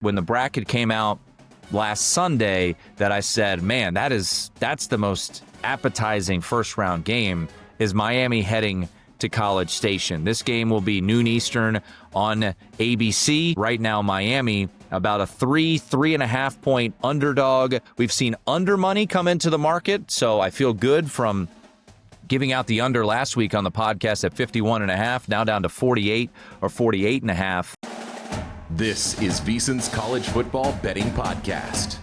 when the bracket came out last Sunday that I said, man, that's the most appetizing first-round game, is Miami heading to College Station. This game will be noon Eastern on ABC. Right now, Miami, about a 3.5 point underdog. We've seen under money come into the market, so I feel good from giving out the under last week on the podcast at 51.5, now down to 48 or 48.5. This is VSiN's College Football Betting Podcast.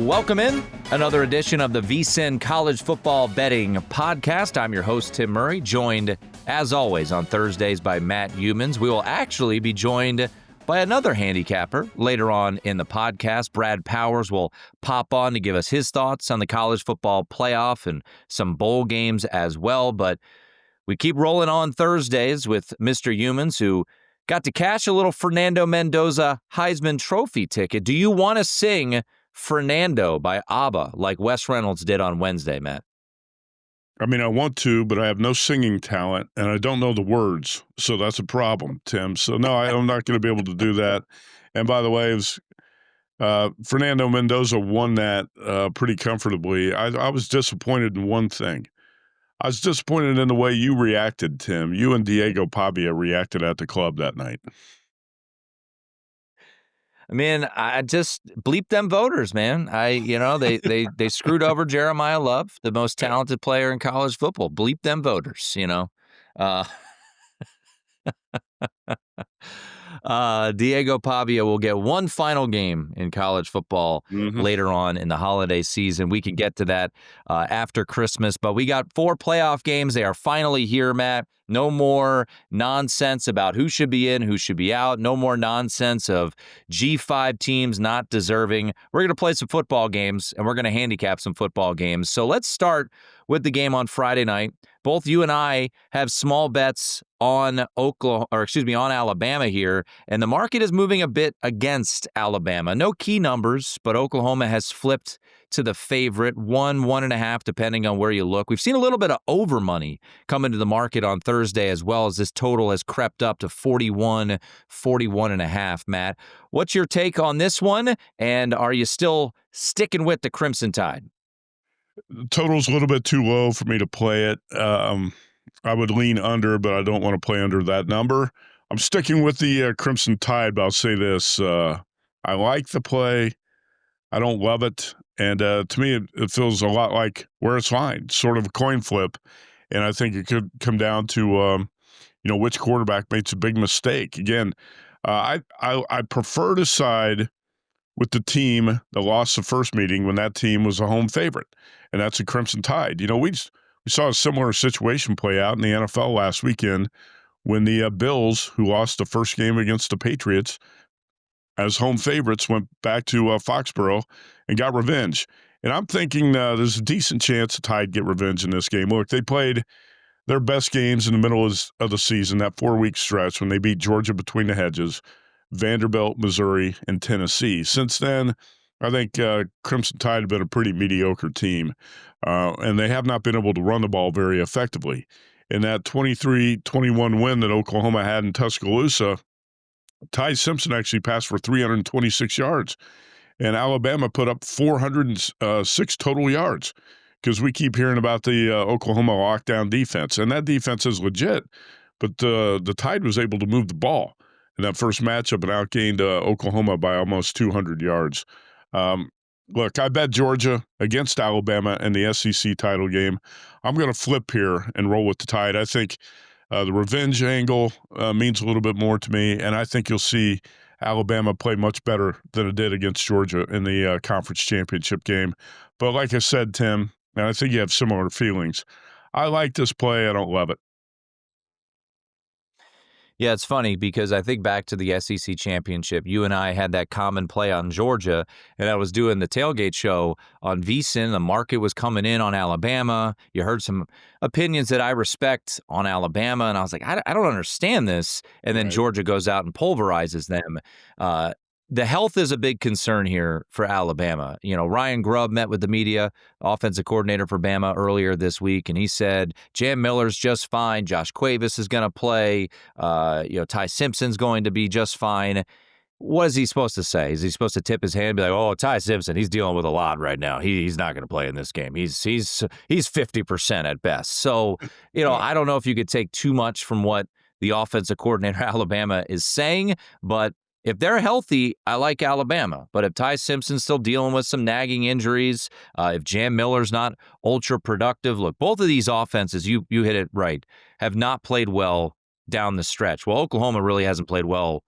Welcome in another edition of the VSiN College Football Betting Podcast. I'm your host, Tim Murray, joined, as always, on Thursdays by Matt Youmans. We will actually be joined by another handicapper later on in the podcast. Brad Powers will pop on to give us his thoughts on the college football playoff and some bowl games as well. But we keep rolling on Thursdays with Mr. Youmans, who got to cash a little Fernando Mendoza Heisman Trophy ticket. Do you want to sing Fernando by ABBA like Wes Reynolds did on Wednesday, Matt? I mean, I want to, but I have no singing talent, and I don't know the words, so that's a problem, Tim. So, no, I'm not going to be able to do that. And by the way, it was, Fernando Mendoza won that pretty comfortably. I was disappointed in one thing. I was disappointed in the way you reacted, Tim. You and Diego Pavia reacted at the club that night. I mean, I just bleep them voters, man. They screwed over Jeremiah Love, the most talented player in college football. Bleep them voters, Diego Pavia will get one final game in college football later on in the holiday season. We can get to that after Christmas, but we got 4 playoff games. They are finally here, Matt. No more nonsense about who should be in, who should be out. No more nonsense of G5 teams not deserving. We're going to play some football games, and we're going to handicap some football games. So let's start with the game on Friday night. Both you and I have small bets on Alabama here, and the market is moving a bit against Alabama. No key numbers, but Oklahoma has flipped to the favorite, 1.5, depending on where you look. We've seen a little bit of over money come into the market on Thursday, as well as this total has crept up to 41.5, Matt. What's your take on this one, and are you still sticking with the Crimson Tide? The total's a little bit too low for me to play it. I would lean under, but I don't want to play under that number. I'm sticking with the Crimson Tide, but I'll say this. I like the play. I don't love it. And to me, it feels a lot like where it's fine, sort of a coin flip. And I think it could come down to, which quarterback makes a big mistake. Again, I prefer to side with the team that lost the first meeting when that team was a home favorite, and that's the Crimson Tide. We saw a similar situation play out in the NFL last weekend when the Bills, who lost the first game against the Patriots as home favorites, went back to Foxborough and got revenge. And I'm thinking there's a decent chance the Tide get revenge in this game. Look, they played their best games in the middle of the season, that 4-week stretch when they beat Georgia between the hedges, Vanderbilt, Missouri, and Tennessee. Since then, I think Crimson Tide have been a pretty mediocre team, and they have not been able to run the ball very effectively. In that 23-21 win that Oklahoma had in Tuscaloosa, Ty Simpson actually passed for 326 yards, and Alabama put up 406 total yards, because we keep hearing about the Oklahoma lockdown defense, and that defense is legit, but the Tide was able to move the ball in that first matchup and outgained Oklahoma by almost 200 yards. Look, I bet Georgia against Alabama in the SEC title game. I'm going to flip here and roll with the Tide. I think the revenge angle means a little bit more to me, and I think you'll see Alabama play much better than it did against Georgia in the conference championship game. But like I said, Tim, and I think you have similar feelings, I like this play. I don't love it. Yeah, it's funny because I think back to the SEC championship. You and I had that common play on Georgia, and I was doing the tailgate show on VSiN. The market was coming in on Alabama. You heard some opinions that I respect on Alabama, and I was like, I don't understand this. And then Georgia goes out and pulverizes them. The health is a big concern here for Alabama. Ryan Grubb met with the media, offensive coordinator for Bama, earlier this week, and he said Jam Miller's just fine. Josh Cuevas is going to play. Ty Simpson's going to be just fine. what is he supposed to say? Is he supposed to tip his hand and be like, oh, Ty Simpson, he's dealing with a lot right now. He's not going to play in this game. He's 50% at best. So, I don't know if you could take too much from what the offensive coordinator at Alabama is saying, but if they're healthy, I like Alabama. But if Ty Simpson's still dealing with some nagging injuries, if Jam Miller's not ultra productive, look, both of these offenses, you hit it right, have not played well down the stretch. Well, Oklahoma really hasn't played well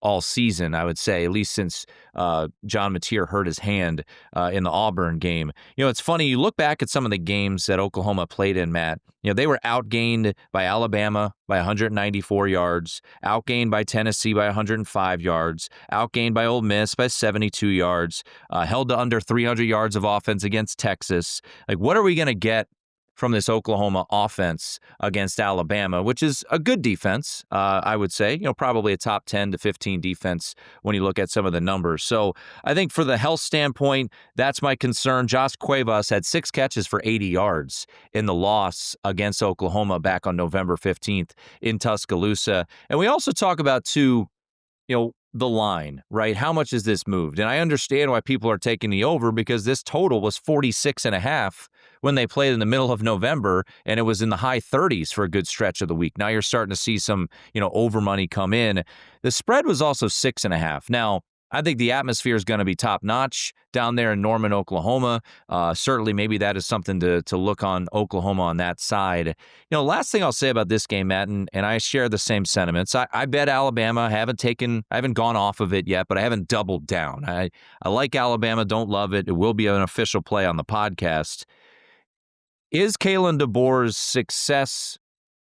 all season, I would say, at least since John Mateer hurt his hand in the Auburn game. It's funny, you look back at some of the games that Oklahoma played in, Matt. They were outgained by Alabama by 194 yards, outgained by Tennessee by 105 yards, outgained by Ole Miss by 72 yards, held to under 300 yards of offense against Texas. Like, what are we going to get from this Oklahoma offense against Alabama, which is a good defense, I would say, probably a top 10 to 15 defense when you look at some of the numbers. So I think for the health standpoint, that's my concern. Josh Cuevas had 6 catches for 80 yards in the loss against Oklahoma back on November 15th in Tuscaloosa. And we also talk about, too, the line, right? How much has this moved? And I understand why people are taking the over, because this total was 46.5 when they played in the middle of November, and it was in the high 30s for a good stretch of the week. Now you're starting to see some, over money come in. The spread was also 6.5. Now, I think the atmosphere is going to be top-notch down there in Norman, Oklahoma. Certainly, maybe that is something to look on Oklahoma on that side. Last thing I'll say about this game, Matt, and I share the same sentiments. I bet Alabama. I haven't gone off of it yet, but I haven't doubled down. I like Alabama, don't love it. It will be an official play on the podcast. Is Kalen DeBoer's success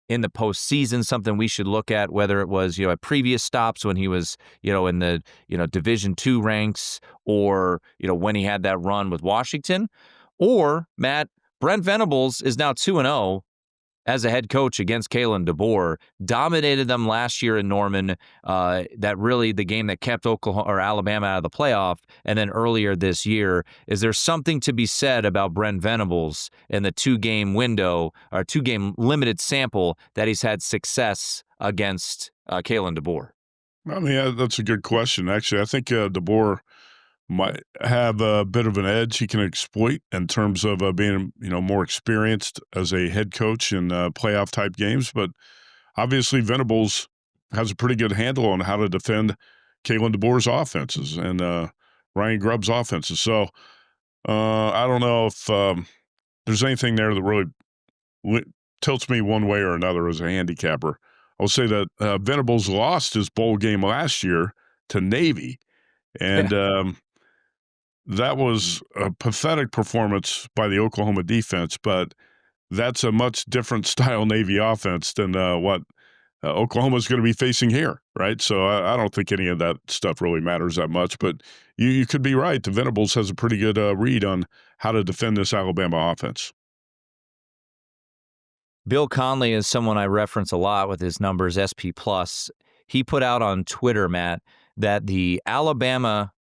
in the postseason something we should look at, whether it was, at previous stops when he was, in the, Division II ranks, or, when he had that run with Washington? Or, Matt, Brent Venables is now 2-0 as a head coach against Kalen DeBoer, dominated them last year in Norman, that really the game that kept Oklahoma or Alabama out of the playoff, and then earlier this year. Is there something to be said about Brent Venables in the 2-game window, or 2-game limited sample, that he's had success against Kalen DeBoer? I mean, that's a good question. Actually, I think DeBoer might have a bit of an edge he can exploit in terms of being, more experienced as a head coach in playoff type games. But obviously, Venables has a pretty good handle on how to defend Kalen DeBoer's offenses and Ryan Grubb's offenses. So I don't know if there's anything there that really tilts me one way or another as a handicapper. I'll say that Venables lost his bowl game last year to Navy, and that was a pathetic performance by the Oklahoma defense, but that's a much different style Navy offense than what Oklahoma's going to be facing here, right? So I don't think any of that stuff really matters that much, but you could be right. The Venables has a pretty good read on how to defend this Alabama offense. Bill Conley is someone I reference a lot with his numbers, SP+. He put out on Twitter, Matt, that the Oklahoma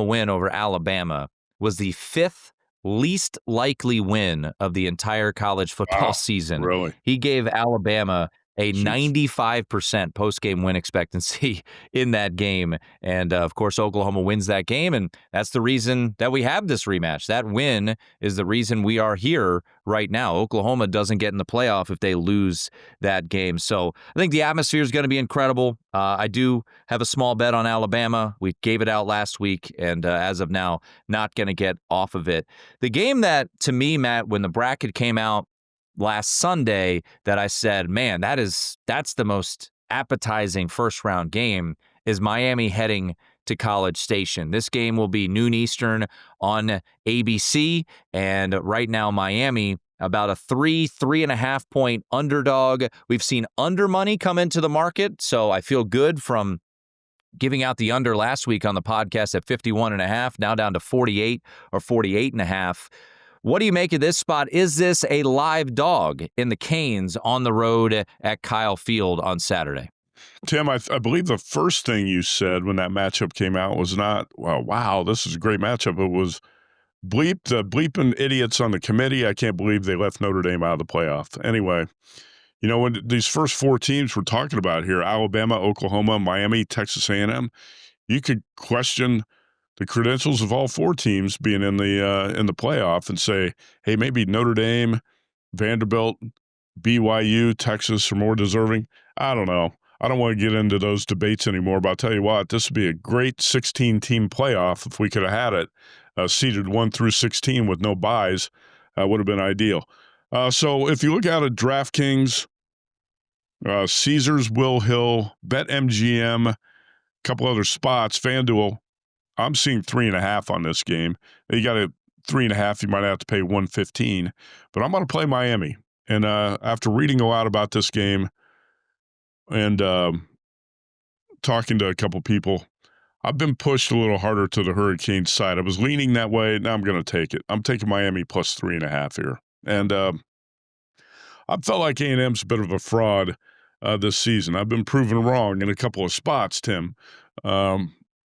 win over Alabama was the 5th least likely win of the entire college football season. Really? He gave Alabama a 95% post-game win expectancy in that game. And, of course, Oklahoma wins that game, and that's the reason that we have this rematch. That win is the reason we are here right now. Oklahoma doesn't get in the playoff if they lose that game. So I think the atmosphere is going to be incredible. I do have a small bet on Alabama. We gave it out last week, and as of now, not going to get off of it. The game that, to me, Matt, when the bracket came out last Sunday, that I said, man, that's the most appetizing first round game, is Miami heading to College Station. This game will be noon Eastern on ABC, and right now Miami about a 3.5 point underdog. We've seen under money come into the market, so I feel good from giving out the under last week on the podcast at 51.5, now down to 48 or 48.5. What do you make of this spot? Is this a live dog in the Canes on the road at Kyle Field on Saturday? Tim, I believe the first thing you said when that matchup came out was not, well, wow, this is a great matchup. It was bleeping idiots on the committee. I can't believe they left Notre Dame out of the playoff. Anyway, when these first 4 teams we're talking about here, Alabama, Oklahoma, Miami, Texas A&M, you could question the credentials of all 4 teams being in the playoff and say, hey, maybe Notre Dame, Vanderbilt, BYU, Texas are more deserving. I don't know. I don't want to get into those debates anymore, but I'll tell you what, this would be a great 16-team playoff if we could have had it seeded 1 through 16 with no byes. Would have been ideal. So if you look out at DraftKings, Caesars, Will Hill, BetMGM, a couple other spots, FanDuel, I'm seeing 3.5 on this game. You got a 3.5, you might have to pay 115, but I'm going to play Miami. And after reading a lot about this game and talking to a couple people, I've been pushed a little harder to the Hurricanes side. I was leaning that way. Now I'm going to take it. I'm taking Miami plus 3.5 here. And I felt like A&M's a bit of a fraud this season. I've been proven wrong in a couple of spots, Tim,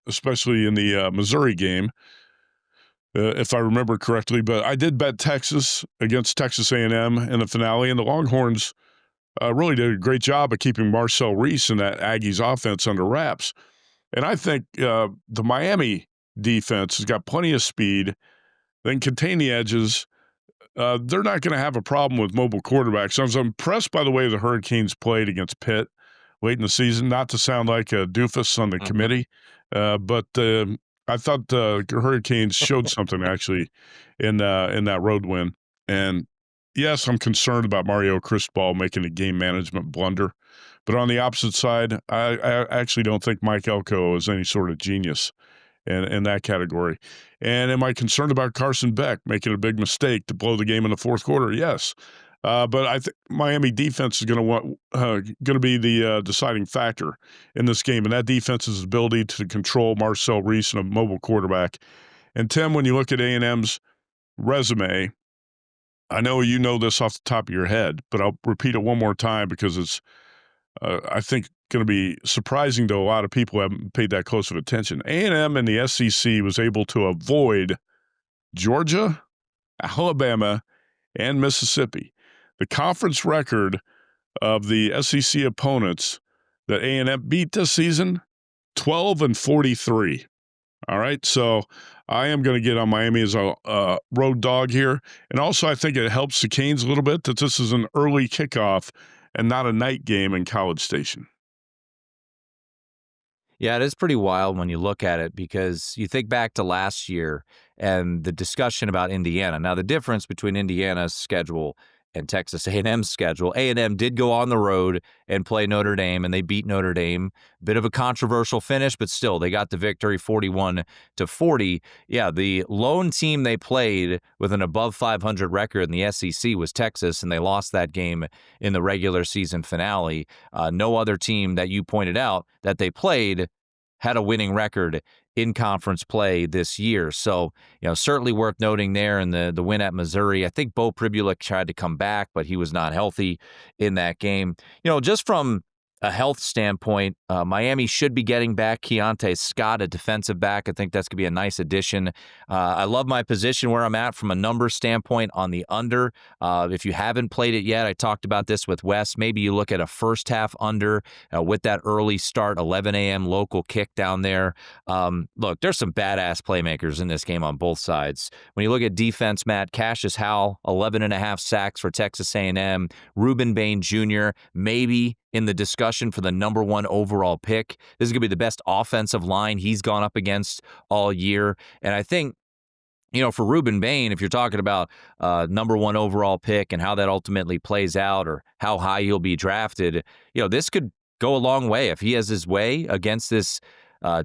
especially in the Missouri game, if I remember correctly. But I did bet Texas against Texas A&M in the finale, and the Longhorns really did a great job of keeping Marcel Reese and that Aggies offense under wraps. And I think the Miami defense has got plenty of speed, they can contain the edges. They're not going to have a problem with mobile quarterbacks. I was impressed by the way the Hurricanes played against Pitt late in the season, not to sound like a doofus on the committee, but I thought the Hurricanes showed something actually in that road win. And yes, I'm concerned about Mario Cristobal making a game management blunder. But on the opposite side, I actually don't think Mike Elko is any sort of genius in that category. And am I concerned about Carson Beck making a big mistake to blow the game in the fourth quarter? Yes. But I think Miami defense is going to be the deciding factor in this game, and that defense's ability to control Marcel Reese and a mobile quarterback. And Tim, when you look at A&M's resume, I know you know this off the top of your head, but I'll repeat it one more time because it's, I think, going to be surprising to a lot of people who haven't paid that close of attention. A&M in the SEC was able to avoid Georgia, Alabama, and Mississippi. The conference record of the SEC opponents that A&M beat this season, 12-43. All right, so I am going to get on Miami as a road dog here. And also I think it helps the Canes a little bit that this is an early kickoff and not a night game in College Station. Yeah, it is pretty wild when you look at it because you think back to last year and the discussion about Indiana. Now, the difference between Indiana's schedule and Texas A&M's schedule, A&M did go on the road and play Notre Dame, and they beat Notre Dame. Bit of a controversial finish, but still, they got the victory 41-40. Yeah, the lone team they played with an above 500 record in the SEC was Texas, and they lost that game in the regular season finale. No other team that you pointed out that they played had a winning record in conference play this year. So, certainly worth noting there in the win at Missouri. I think Bo Pribulik tried to come back, but he was not healthy in that game. Just from a health standpoint, Miami should be getting back Keontae Scott, a defensive back. I think that's going to be a nice addition. I love my position where I'm at from a number standpoint on the under. If you haven't played it yet, I talked about this with Wes. Maybe you look at a first half under with that early start, 11 a.m. local kick down there. Look, there's some badass playmakers in this game on both sides. When you look at defense, Matt, Cassius Howell, 11.5 sacks for Texas A&M. Reuben Bain Jr., maybe in the discussion for the number 1 overall pick. This is going to be the best offensive line he's gone up against all year. And I think, for Reuben Bain, if you're talking about number 1 overall pick and how that ultimately plays out or how high he'll be drafted, this could go a long way. If he has his way against this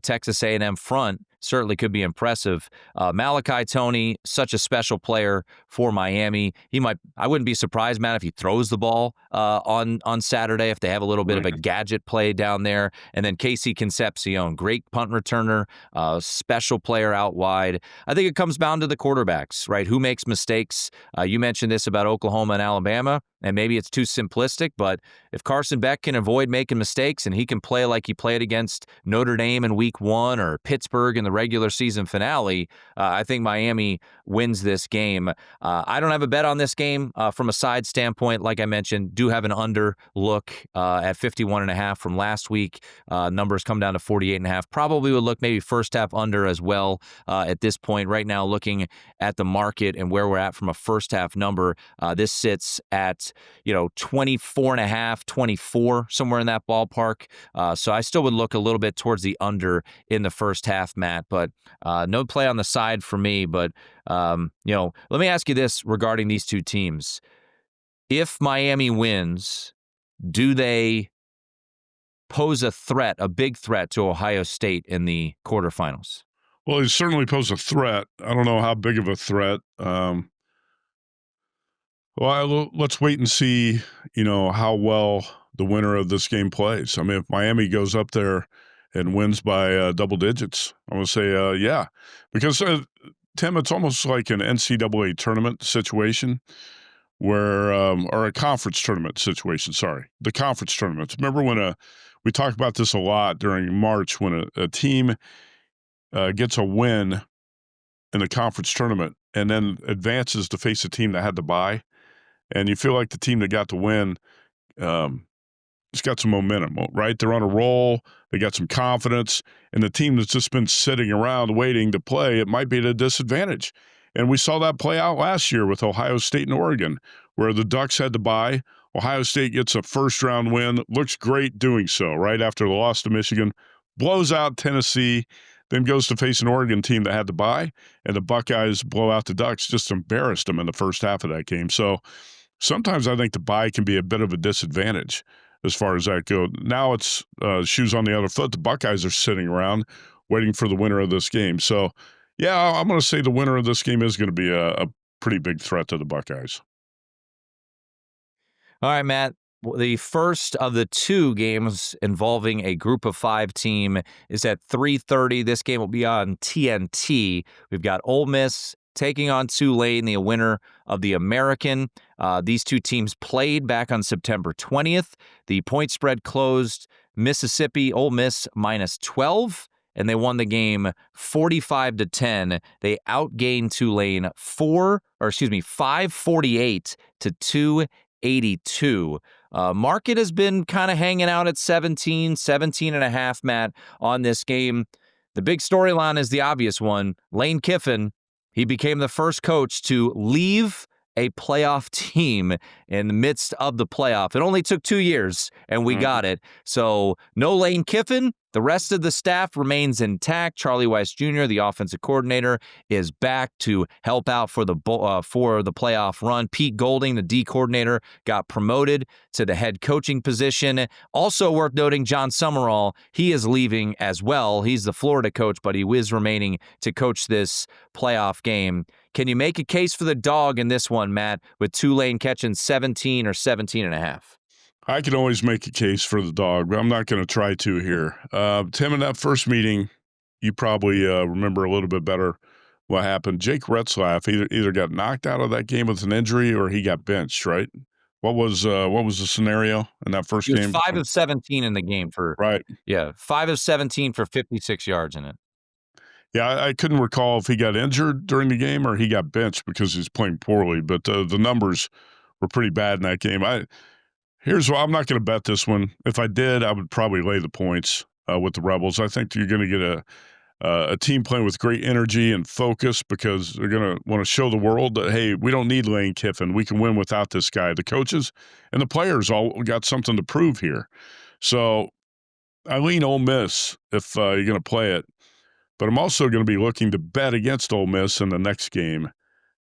Texas A&M front, certainly could be impressive. Malachi Toney, such a special player for Miami. I wouldn't be surprised, Matt, if he throws the ball on Saturday, if they have a little bit of a gadget play down there. And then Casey Concepcion, great punt returner, special player out wide. I think it comes down to the quarterbacks, right? Who makes mistakes? You mentioned this about Oklahoma and Alabama, and maybe it's too simplistic, but if Carson Beck can avoid making mistakes and he can play like he played against Notre Dame in week 1 or Pittsburgh in the the regular season finale. I think Miami wins this game. I don't have a bet on this game from a side standpoint. Like I mentioned, do have an under look at 51.5 from last week. Numbers come down to 48.5. Probably would look maybe first half under as well at this point. Right now, looking at the market and where we're at from a first half number, this sits at 24.5, 24, somewhere in that ballpark. So I still would look a little bit towards the under in the first half, Matt, but no play on the side for me. But, let me ask you this regarding these two teams. If Miami wins, do they pose a big threat to Ohio State in the quarterfinals? Well, he certainly pose a threat. I don't know how big of a threat. Let's wait and see, how well the winner of this game plays. I mean, if Miami goes up there and wins by double digits, I'm going to say, yeah. Because, Tim, it's almost like an NCAA tournament situation or a conference tournament situation, sorry. The conference tournaments. Remember when we talked about this a lot during March when a team gets a win in the conference tournament and then advances to face a team that had to bye. And you feel like the team that got the win it's got some momentum, right? They're on a roll. They got some confidence. And the team that's just been sitting around waiting to play, it might be at a disadvantage. And we saw that play out last year with Ohio State and Oregon, where the Ducks had to bye. Ohio State gets a first-round win, looks great doing so, right after the loss to Michigan, blows out Tennessee, then goes to face an Oregon team that had to bye, and the Buckeyes blow out the Ducks, just embarrassed them in the first half of that game. So sometimes I think the bye can be a bit of a disadvantage as far as that goes. Now it's shoes on the other foot. The Buckeyes are sitting around waiting for the winner of this game. So, yeah, I'm going to say the winner of this game is going to be a pretty big threat to the Buckeyes. All right, Matt. The first of the two games involving a group of five team is at 3:30. This game will be on TNT. We've got Ole Miss taking on Tulane, the winner of the American. These two teams played back on September 20th. The point spread closed Mississippi, Ole Miss -12, and they won the game 45-10. They outgained Tulane 548 to 282. Market has been kind of hanging out at 17.5, Matt, on this game. The big storyline is the obvious one. Lane Kiffin, he became the first coach to leave a playoff team in the midst of the playoff. It only took 2 years, and we got it. So no Lane Kiffin. The rest of the staff remains intact. Charlie Weiss Jr., the offensive coordinator, is back to help out for the playoff run. Pete Golding, the D coordinator, got promoted to the head coaching position. Also worth noting, John Summerall, he is leaving as well. He's the Florida coach, but he is remaining to coach this playoff game. Can you make a case for the dog in this one, Matt, with Tulane catching 17 or 17.5? I can always make a case for the dog, but I'm not going to try to here. Tim, in that first meeting, you probably remember a little bit better what happened. Jake Retzlaff either got knocked out of that game with an injury or he got benched, right? What was the scenario in that first game? He was 5 of 17 in the game right. Yeah, 5 of 17 for 56 yards in it. Yeah, I couldn't recall if he got injured during the game or he got benched because he's playing poorly, but the numbers were pretty bad in that game. Here's why I'm not going to bet this one. If I did, I would probably lay the points with the Rebels. I think you're going to get a team playing with great energy and focus because they're going to want to show the world that, hey, we don't need Lane Kiffin. We can win without this guy. The coaches and the players all got something to prove here. So I lean Ole Miss if you're going to play it. But I'm also going to be looking to bet against Ole Miss in the next game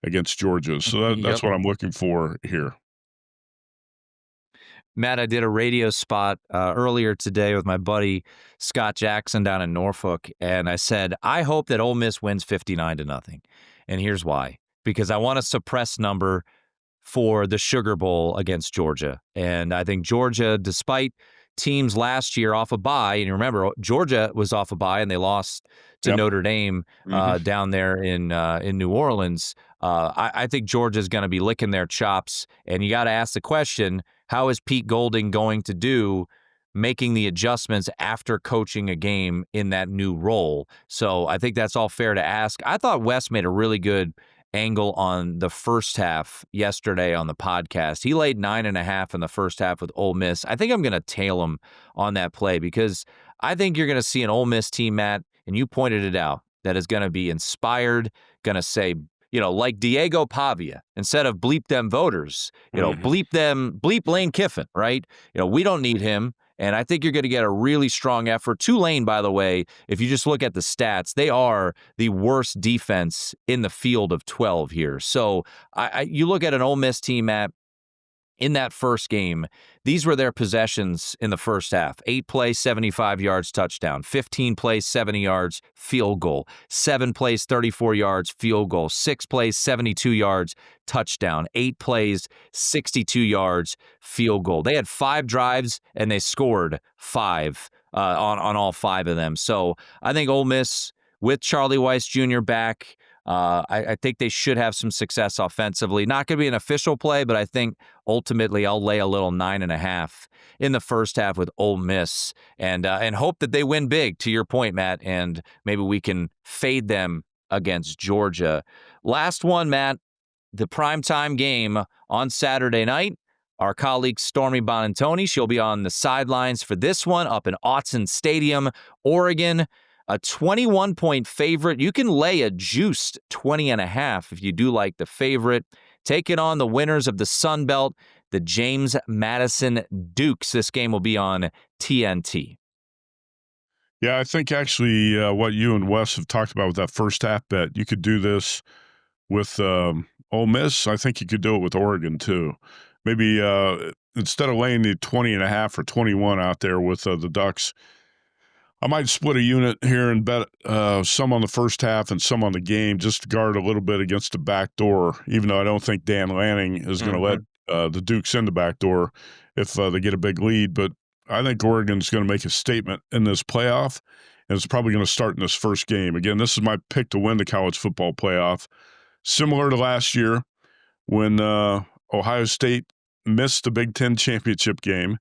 against Georgia. So that's what I'm looking for here. Matt, I did a radio spot earlier today with my buddy Scott Jackson down in Norfolk, and I said, I hope that Ole Miss wins 59-0. And here's why. Because I want a suppressed number for the Sugar Bowl against Georgia. And I think Georgia, despite teams last year off a bye, and remember, Georgia was off a bye and they lost to Notre Dame down there in New Orleans. I think Georgia's going to be licking their chops, and you got to ask the question, how is Pete Golding going to do making the adjustments after coaching a game in that new role. So I think that's all fair to ask. I thought Wes made a really good angle on the first half yesterday on the podcast. He laid 9.5 in the first half with Ole Miss. I think I'm going to tail him on that play because I think you're going to see an Ole Miss team, Matt, and you pointed it out, that is going to be inspired, going to say, like Diego Pavia, instead of bleep them voters, bleep Lane Kiffin, right? We don't need him. And I think you're going to get a really strong effort. Tulane, by the way, if you just look at the stats, they are the worst defense in the field of 12 here. So you look at an Ole Miss team, Matt, in that first game, these were their possessions in the first half. 8 plays, 75 yards, touchdown. 15 plays, 70 yards, field goal. 7 plays, 34 yards, field goal. 6 plays, 72 yards, touchdown. 8 plays, 62 yards, field goal. They had 5 drives, and they scored 5 on all 5 of them. So I think Ole Miss, with Charlie Weiss Jr. back, I think they should have some success offensively. Not going to be an official play, but I think ultimately I'll lay a little 9.5 in the first half with Ole Miss and hope that they win big, to your point, Matt, and maybe we can fade them against Georgia. Last one, Matt, the primetime game on Saturday night. Our colleague Stormy Bonantoni, she'll be on the sidelines for this one up in Autzen Stadium, Oregon. A 21-point favorite. You can lay a juiced 20.5 if you do like the favorite. Taking on the winners of the Sun Belt, the James Madison Dukes. This game will be on TNT. Yeah, I think actually what you and Wes have talked about with that first half bet, you could do this with Ole Miss. I think you could do it with Oregon too. Maybe instead of laying the 20.5 or 21 out there with the Ducks, I might split a unit here and bet some on the first half and some on the game just to guard a little bit against the back door, even though I don't think Dan Lanning is going to let the Dukes in the back door if they get a big lead. But I think Oregon's going to make a statement in this playoff, and it's probably going to start in this first game. Again, this is my pick to win the college football playoff. Similar to last year when Ohio State missed the Big Ten championship game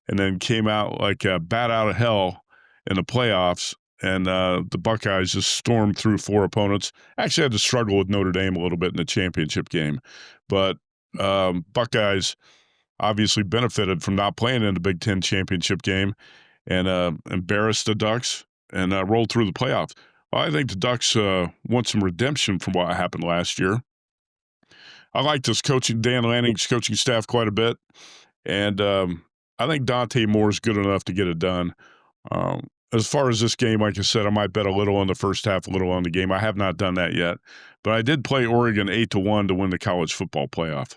and then came out like a bat out of hell in the playoffs, and the Buckeyes just stormed through 4 opponents. Actually had to struggle with Notre Dame a little bit in the championship game. But Buckeyes obviously benefited from not playing in the Big Ten championship game and embarrassed the Ducks and rolled through the playoffs. Well, I think the Ducks want some redemption from what happened last year. I like this Dan Lanning's coaching staff quite a bit, and I think Dante Moore is good enough to get it done. As far as this game, like I said, I might bet a little on the first half, a little on the game. I have not done that yet, but I did play Oregon 8-1 to win the college football playoff.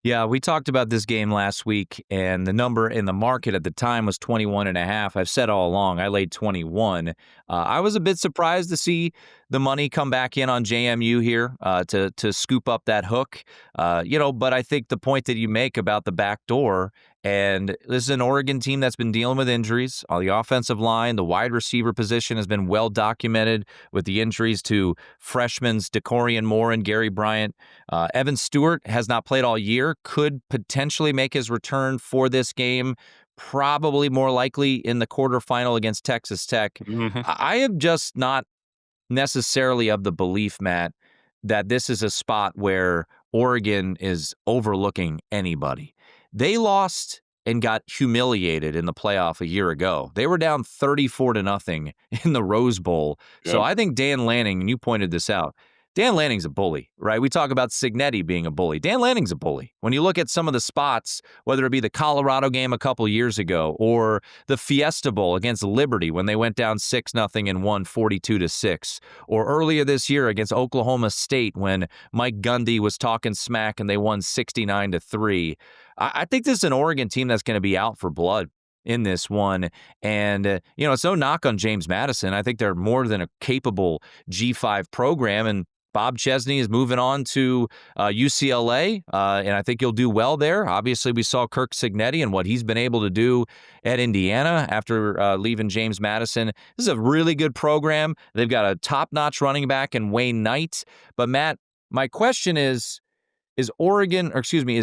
Yeah, we talked about this game last week, and the number in the market at the time was 21.5. I've said all along, I laid 21. I was a bit surprised to see the money come back in on JMU here to scoop up that hook. But I think the point that you make about the back door, and this is an Oregon team that's been dealing with injuries on the offensive line. The wide receiver position has been well documented with the injuries to freshmen DeCorian Moore and Gary Bryant. Evan Stewart has not played all year, could potentially make his return for this game, probably more likely in the quarterfinal against Texas Tech. Mm-hmm. I am just not necessarily of the belief, Matt, that this is a spot where Oregon is overlooking anybody. They lost and got humiliated in the playoff a year ago. They were down 34-0 in the Rose Bowl. Yep. So I think Dan Lanning, and you pointed this out, Dan Lanning's a bully, right? We talk about Cignetti being a bully. Dan Lanning's a bully. When you look at some of the spots, whether it be the Colorado game a couple years ago or the Fiesta Bowl against Liberty when they went down 6-0 and won 42-6, or earlier this year against Oklahoma State when Mike Gundy was talking smack and they won 69-3. I think this is an Oregon team that's going to be out for blood in this one. And, it's no knock on James Madison. I think they're more than a capable G5 program, and Bob Chesney is moving on to UCLA, and I think he'll do well there. Obviously, we saw Kirk Cignetti and what he's been able to do at Indiana after leaving James Madison. This is a really good program. They've got a top-notch running back in Wayne Knight. But, Matt, my question is, is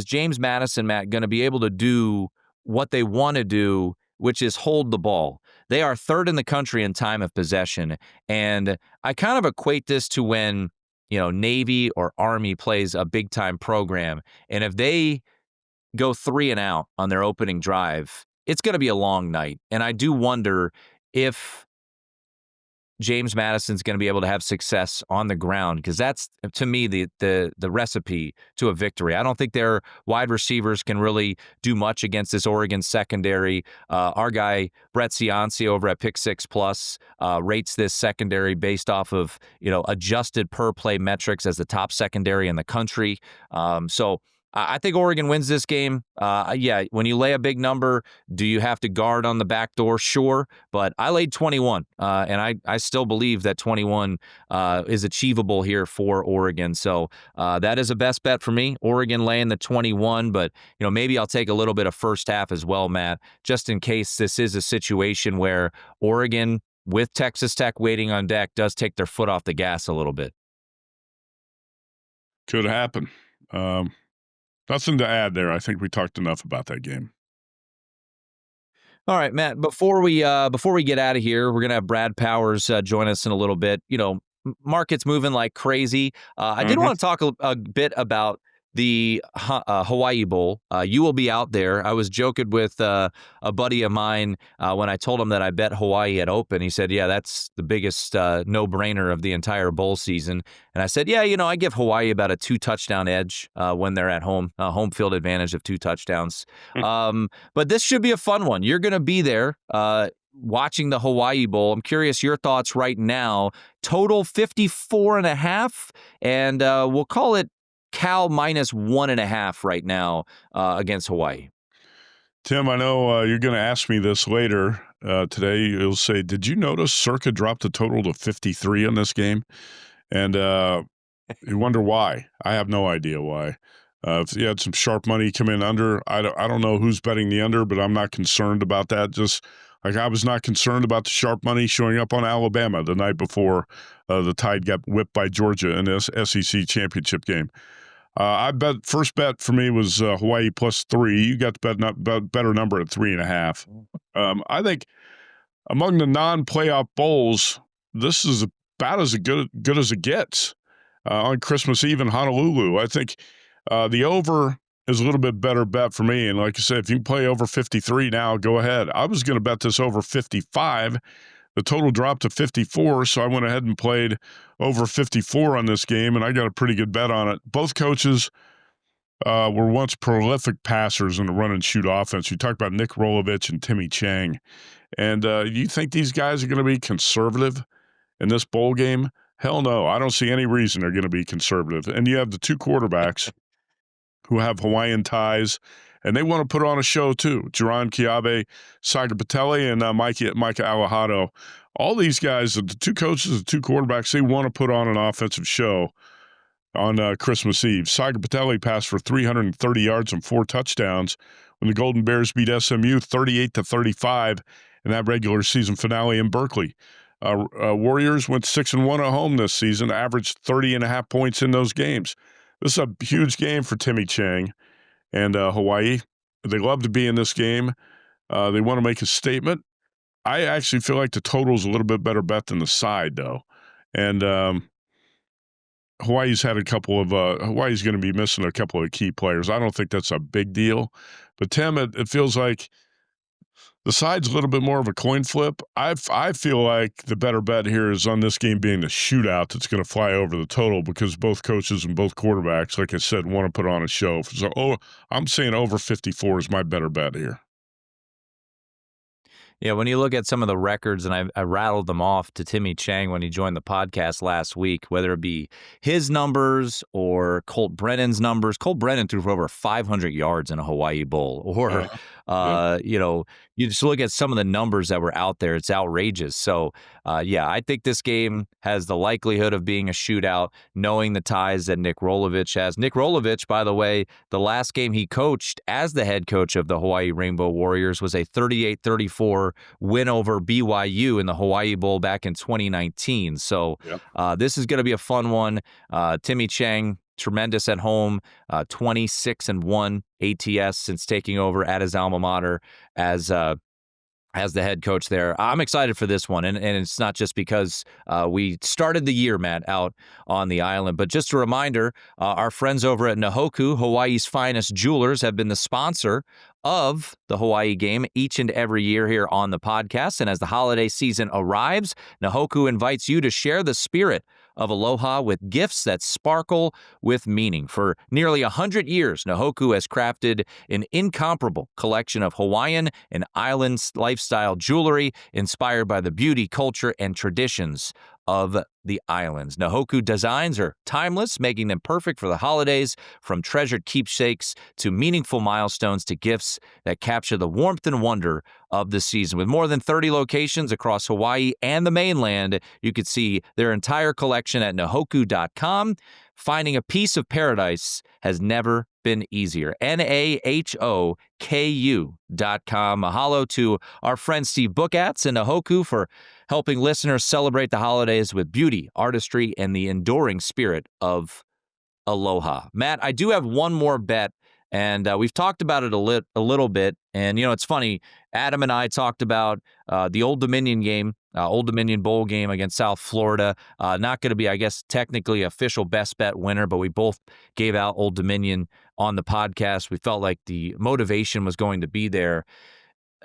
James Madison, Matt, going to be able to do what they want to do, which is hold the ball? They are third in the country in time of possession. And I kind of equate this to when, Navy or Army plays a big time program. And if they go 3 and out on their opening drive, it's going to be a long night. And I do wonder if James Madison's going to be able to have success on the ground, because that's, to me, the recipe to a victory. I don't think their wide receivers can really do much against this Oregon secondary. Our guy Brett Cianci over at Pick Six Plus rates this secondary based off of adjusted per play metrics as the top secondary in the country. So I think Oregon wins this game. When you lay a big number, do you have to guard on the back door? Sure, but I laid 21, and I still believe that 21 is achievable here for Oregon. So that is a best bet for me. Oregon laying the 21, but maybe I'll take a little bit of first half as well, Matt, just in case this is a situation where Oregon, with Texas Tech waiting on deck, does take their foot off the gas a little bit. Could happen. Nothing to add there. I think we talked enough about that game. All right, Matt, before we get out of here, we're going to have Brad Powers join us in a little bit. Market's moving like crazy. I did want to talk a bit about the Hawaii Bowl. You will be out there. I was joking with a buddy of mine when I told him that I bet Hawaii had open. He said, yeah, that's the biggest no-brainer of the entire bowl season. And I said, yeah, I give Hawaii about a 2-touchdown edge when they're at home, home field advantage of 2 touchdowns. But this should be a fun one. You're going to be there watching the Hawaii Bowl. I'm curious your thoughts right now. Total 54.5, and we'll call it Cal minus 1.5 right now against Hawaii. Tim, I know you're going to ask me this later today. You'll say, did you notice Circa dropped the total to 53 in this game? And you wonder why. I have no idea why. If you had some sharp money come in under, I don't know who's betting the under, but I'm not concerned about that. Just like I was not concerned about the sharp money showing up on Alabama the night before the Tide got whipped by Georgia in this SEC championship game. First bet for me was Hawaii plus 3. You got the better number at 3.5. I think among the non-playoff bowls, this is about as good as it gets on Christmas Eve in Honolulu. I think the over is a little bit better bet for me. And like I said, if you can play over 53 now, go ahead. I was going to bet this over 55. The total dropped to 54, so I went ahead and played over 54 on this game, and I got a pretty good bet on it. Both coaches were once prolific passers in the run-and-shoot offense. You talk about Nick Rolovich and Timmy Chang. And you think these guys are going to be conservative in this bowl game? Hell no. I don't see any reason they're going to be conservative. And you have the two quarterbacks who have Hawaiian ties, and they want to put on a show too. Jaron Kiabe, Saga Patelli, and Micah Alejado. All these guys, the two coaches, the two quarterbacks, they want to put on an offensive show on Christmas Eve. Saga Patelli passed for 330 yards and 4 touchdowns when the Golden Bears beat SMU 38-35 in that regular season finale in Berkeley. Warriors went 6-1 at home this season, averaged 30.5 points in those games. This is a huge game for Timmy Chang and Hawaii. They love to be in this game. They want to make a statement. I actually feel like the total is a little bit better bet than the side, though. And Hawaii's had Hawaii's going to be missing a couple of key players. I don't think that's a big deal. But, Tim, it feels like the side's a little bit more of a coin flip. I feel like the better bet here is on this game being the shootout that's going to fly over the total, because both coaches and both quarterbacks, like I said, want to put on a show. So, I'm saying over 54 is my better bet here. Yeah, when you look at some of the records, and I rattled them off to Timmy Chang when he joined the podcast last week, whether it be his numbers or Colt Brennan's numbers. Colt Brennan threw for over 500 yards in a Hawaii Bowl. Or, you just look at some of the numbers that were out there. It's outrageous. So, I think this game has the likelihood of being a shootout, knowing the ties that Nick Rolovich has. Nick Rolovich, by the way, the last game he coached as the head coach of the Hawaii Rainbow Warriors was a 38-34 win over BYU in the Hawaii Bowl back in 2019. So this is going to be a fun one. Timmy Chang, tremendous at home, 26-1 ATS since taking over at his alma mater as the head coach there. I'm excited for this one, and it's not just because we started the year, Matt, out on the island, but just a reminder, our friends over at Nahoku, Hawaii's finest jewelers, have been the sponsor of the Hawaii game each and every year here on the podcast, and as the holiday season arrives, Nahoku invites you to share the spirit of aloha with gifts that sparkle with meaning. For nearly 100 years, Nahoku has crafted an incomparable collection of Hawaiian and island lifestyle jewelry inspired by the beauty, culture, and traditions of the islands. Nahoku designs are timeless, making them perfect for the holidays, from treasured keepsakes to meaningful milestones to gifts that capture the warmth and wonder of the season. With more than 30 locations across Hawaii and the mainland, you could see their entire collection at nahoku.com. Finding a piece of paradise has never been easier. NAHOKU.com. Mahalo to our friend Steve Bookatz and Nahoku for helping listeners celebrate the holidays with beauty, artistry, and the enduring spirit of aloha. Matt, I do have one more bet, and we've talked about it a little bit. And, it's funny, Adam and I talked about the Old Dominion game, Old Dominion Bowl game against South Florida. Not going to be, I guess, technically official best bet winner, but we both gave out Old Dominion on the podcast. We felt like the motivation was going to be there.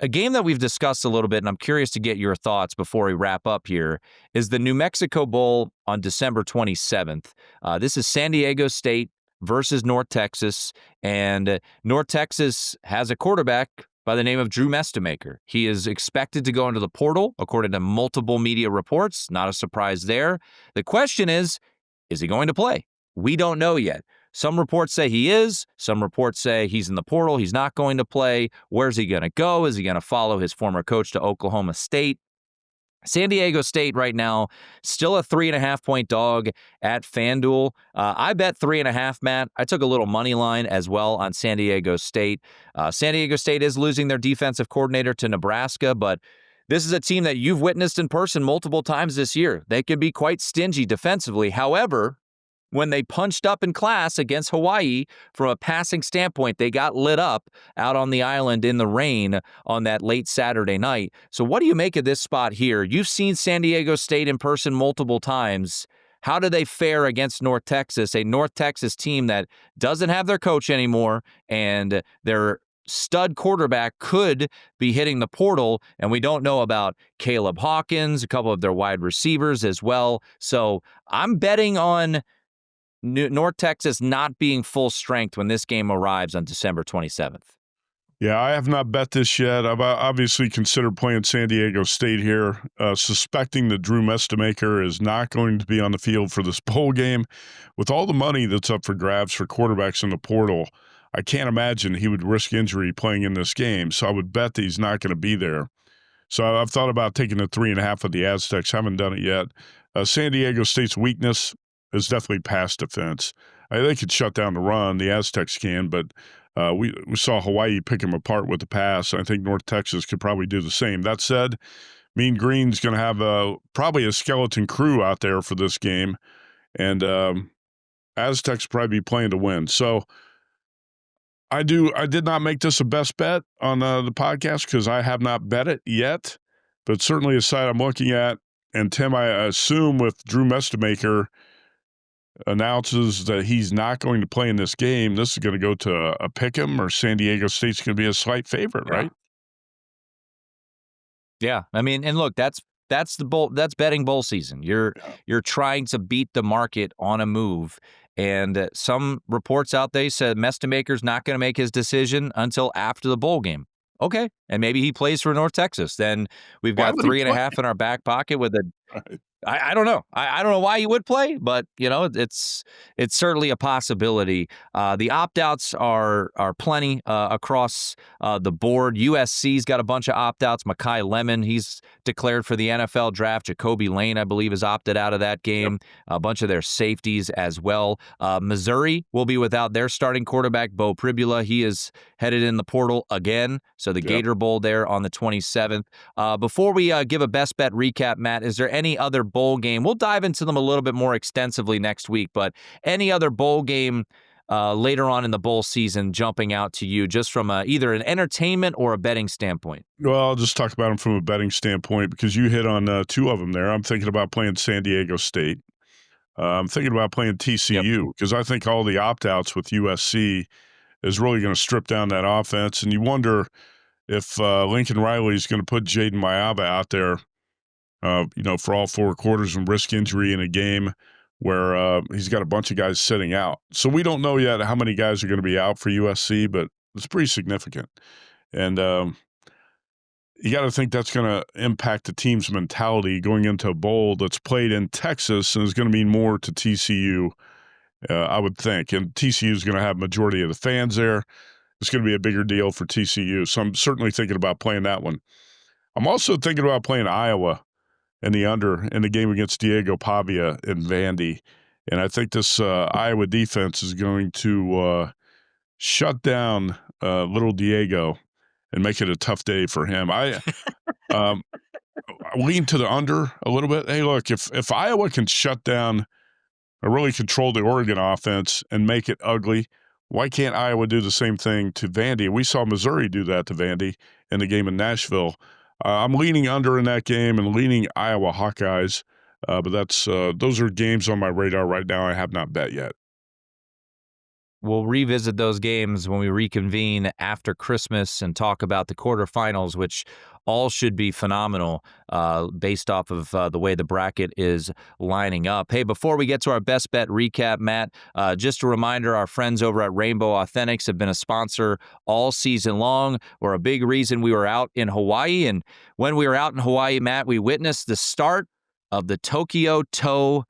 A game that we've discussed a little bit, and I'm curious to get your thoughts before we wrap up here, is the New Mexico Bowl on December 27th. This is San Diego State versus North Texas, and North Texas has a quarterback by the name of Drew Mestemaker. He is expected to go into the portal, according to multiple media reports. Not a surprise there. The question is he going to play? We don't know yet. Some reports say he is. Some reports say he's in the portal. He's not going to play. Where's he going to go? Is he going to follow his former coach to Oklahoma State? San Diego State right now, still a 3.5-point dog at FanDuel. I bet 3.5, Matt. I took a little money line as well on San Diego State. San Diego State is losing their defensive coordinator to Nebraska, but this is a team that you've witnessed in person multiple times this year. They can be quite stingy defensively. However, when they punched up in class against Hawaii, from a passing standpoint, they got lit up out on the island in the rain on that late Saturday night. So what do you make of this spot here? You've seen San Diego State in person multiple times. How do they fare against North Texas, a North Texas team that doesn't have their coach anymore, and their stud quarterback could be hitting the portal, and we don't know about Caleb Hawkins, a couple of their wide receivers as well. So I'm betting on North Texas not being full strength when this game arrives on December 27th. Yeah, I have not bet this yet. I've obviously considered playing San Diego State here, suspecting that Drew Mestemaker is not going to be on the field for this bowl game. With all the money that's up for grabs for quarterbacks in the portal, I can't imagine he would risk injury playing in this game. So I would bet that he's not going to be there. So I've thought about taking the 3.5 of the Aztecs. Haven't done it yet. San Diego State's weakness is definitely pass defense. They could shut down the run. The Aztecs can, but we saw Hawaii pick them apart with the pass. I think North Texas could probably do the same. That said, Mean Green's going to have probably a skeleton crew out there for this game, and Aztecs probably be playing to win. So I did not make this a best bet on the podcast because I have not bet it yet, but certainly a site I'm looking at. And Tim, I assume with Drew Mestemaker announces that he's not going to play in this game, this is going to go to a pick'em, or San Diego State's going to be a slight favorite, right? Yeah, I mean, and look, that's the bowl. That's betting bowl season. You're trying to beat the market on a move, and some reports out there said Mestemaker's not going to make his decision until after the bowl game. Okay, and maybe he plays for North Texas. Then we've got 3.5 in our back pocket with a. Right. I don't know. I don't know why he would play, but it's certainly a possibility. The opt-outs are plenty across the board. USC's got a bunch of opt-outs. Mekhi Lemon, he's declared for the NFL draft. Jacoby Lane, I believe, is opted out of that game. Yep. A bunch of their safeties as well. Missouri will be without their starting quarterback, Bo Pribula. He is headed in the portal again. So the Gator Bowl there on the 27th. Before we give a best bet recap, Matt, is there any other bowl game? We'll dive into them a little bit more extensively next week, but any other bowl game later on in the bowl season jumping out to you just from either an entertainment or a betting standpoint? Well, I'll just talk about them from a betting standpoint because you hit on two of them there. I'm thinking about playing San Diego State. I'm thinking about playing TCU because I think all the opt-outs with USC is really going to strip down that offense. And you wonder if Lincoln Riley is going to put Jaden Mayaba out there, for all 4 quarters and risk injury in a game where he's got a bunch of guys sitting out. So we don't know yet how many guys are going to be out for USC, but it's pretty significant. And you got to think that's going to impact the team's mentality going into a bowl that's played in Texas and is going to mean more to TCU, I would think. And TCU is going to have majority of the fans there. It's going to be a bigger deal for TCU. So I'm certainly thinking about playing that one. I'm also thinking about playing Iowa in the under in the game against Diego Pavia in Vandy. And I think this Iowa defense is going to shut down little Diego and make it a tough day for him. I lean to the under a little bit. Hey, look, if Iowa can shut down or really control the Oregon offense and make it ugly, why can't Iowa do the same thing to Vandy? We saw Missouri do that to Vandy in the game in Nashville. I'm leaning under in that game and leaning Iowa Hawkeyes, but those are games on my radar right now I have not bet yet. We'll revisit those games when we reconvene after Christmas and talk about the quarterfinals, which all should be phenomenal based off of the way the bracket is lining up. Hey, before we get to our best bet recap, Matt, just a reminder, our friends over at Rainbow Authentics have been a sponsor all season long. We're a big reason we were out in Hawaii. And when we were out in Hawaii, Matt, we witnessed the start of the Tokyo Toe